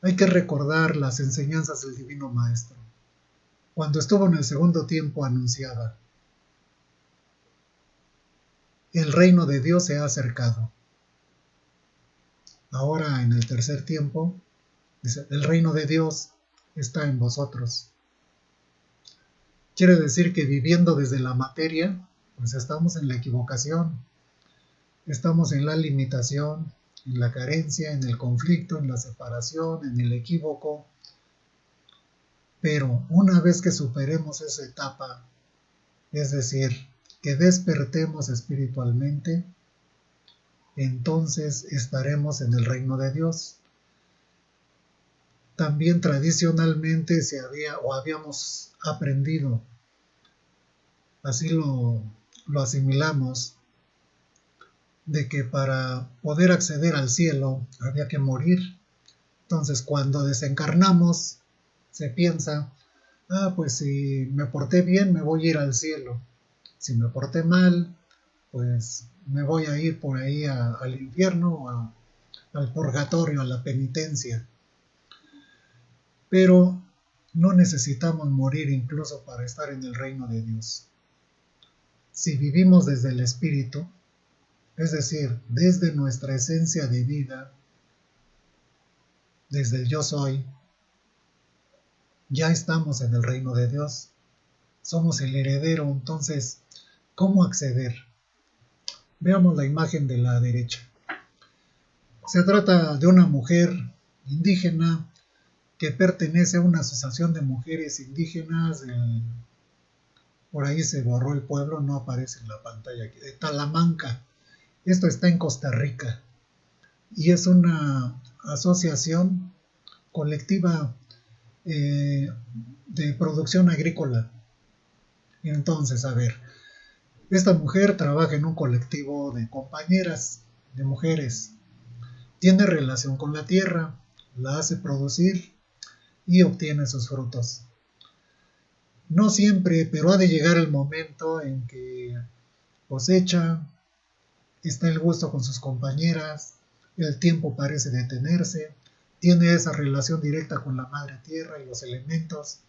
S1: Hay que recordar las enseñanzas del Divino Maestro. Cuando estuvo en el segundo tiempo anunciaba: el reino de Dios se ha acercado. Ahora en el tercer tiempo, dice: el reino de Dios está en vosotros. Quiere decir que viviendo desde la materia, pues estamos en la equivocación, estamos en la limitación, en la carencia, en el conflicto, en la separación, en el equívoco. Pero una vez que superemos esa etapa, es decir, que despertemos espiritualmente, entonces estaremos en el reino de Dios. También tradicionalmente habíamos aprendido, así lo asimilamos, de que para poder acceder al cielo había que morir. Entonces cuando desencarnamos se piensa: pues si me porté bien me voy a ir al cielo, si me porté mal pues me voy a ir por ahí al infierno, al purgatorio, a la penitencia. Pero no necesitamos morir incluso para estar en el reino de Dios. Si vivimos desde el Espíritu, es decir, desde nuestra esencia de vida, desde el yo soy, ya estamos en el reino de Dios. Somos el heredero. Entonces, ¿cómo acceder? Veamos la imagen de la derecha. Se trata de una mujer indígena que pertenece a una asociación de mujeres indígenas. Por ahí se borró el pueblo, no aparece en la pantalla aquí, de Talamanca. Esto está en Costa Rica y es una asociación colectiva de producción agrícola. Entonces, a ver, esta mujer trabaja en un colectivo de compañeras, de mujeres, tiene relación con la tierra, la hace producir y obtiene sus frutos. No siempre, pero ha de llegar el momento en que cosecha, está el gusto con sus compañeras, el tiempo parece detenerse, tiene esa relación directa con la madre tierra y los elementos.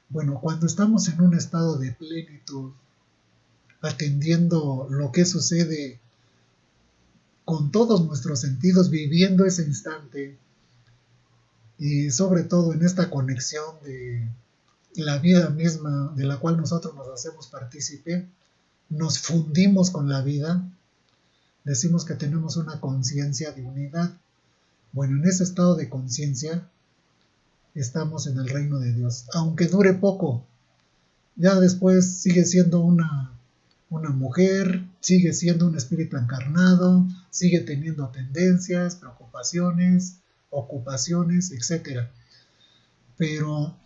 S1: Bueno, cuando estamos en un estado de plenitud, atendiendo lo que sucede con todos nuestros sentidos, viviendo ese instante, y sobre todo en esta conexión de la vida misma de la cual nosotros nos hacemos partícipe, nos fundimos con la vida, decimos que tenemos una conciencia de unidad. Bueno, en ese estado de conciencia estamos en el reino de Dios, aunque dure poco. Ya después sigue siendo una mujer, sigue siendo un espíritu encarnado, sigue teniendo tendencias, preocupaciones, ocupaciones, etc. Pero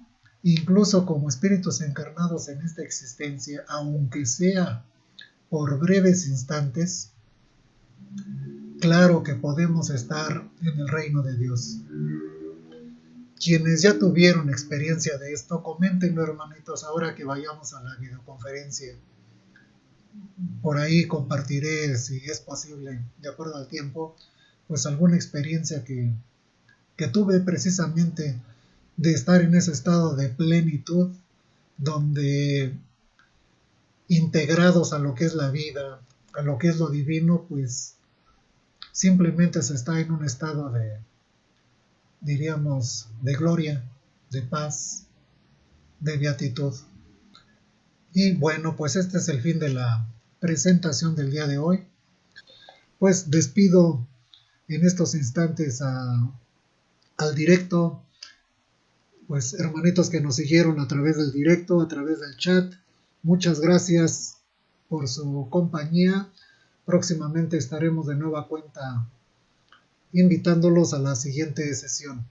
S1: incluso como espíritus encarnados en esta existencia, aunque sea por breves instantes, claro que podemos estar en el reino de Dios. Quienes ya tuvieron experiencia de esto, coméntenlo, hermanitos, ahora que vayamos a la videoconferencia. Por ahí compartiré, si es posible, de acuerdo al tiempo, pues alguna experiencia que tuve precisamente de estar en ese estado de plenitud, donde integrados a lo que es la vida, a lo que es lo divino, pues simplemente se está en un estado de, diríamos, de gloria, de paz, de beatitud. Y bueno, pues este es el fin de la presentación del día de hoy. Pues despido en estos instantes al directo, pues hermanitos que nos siguieron a través del directo, a través del chat. Muchas gracias por su compañía. Próximamente estaremos de nueva cuenta invitándolos a la siguiente sesión.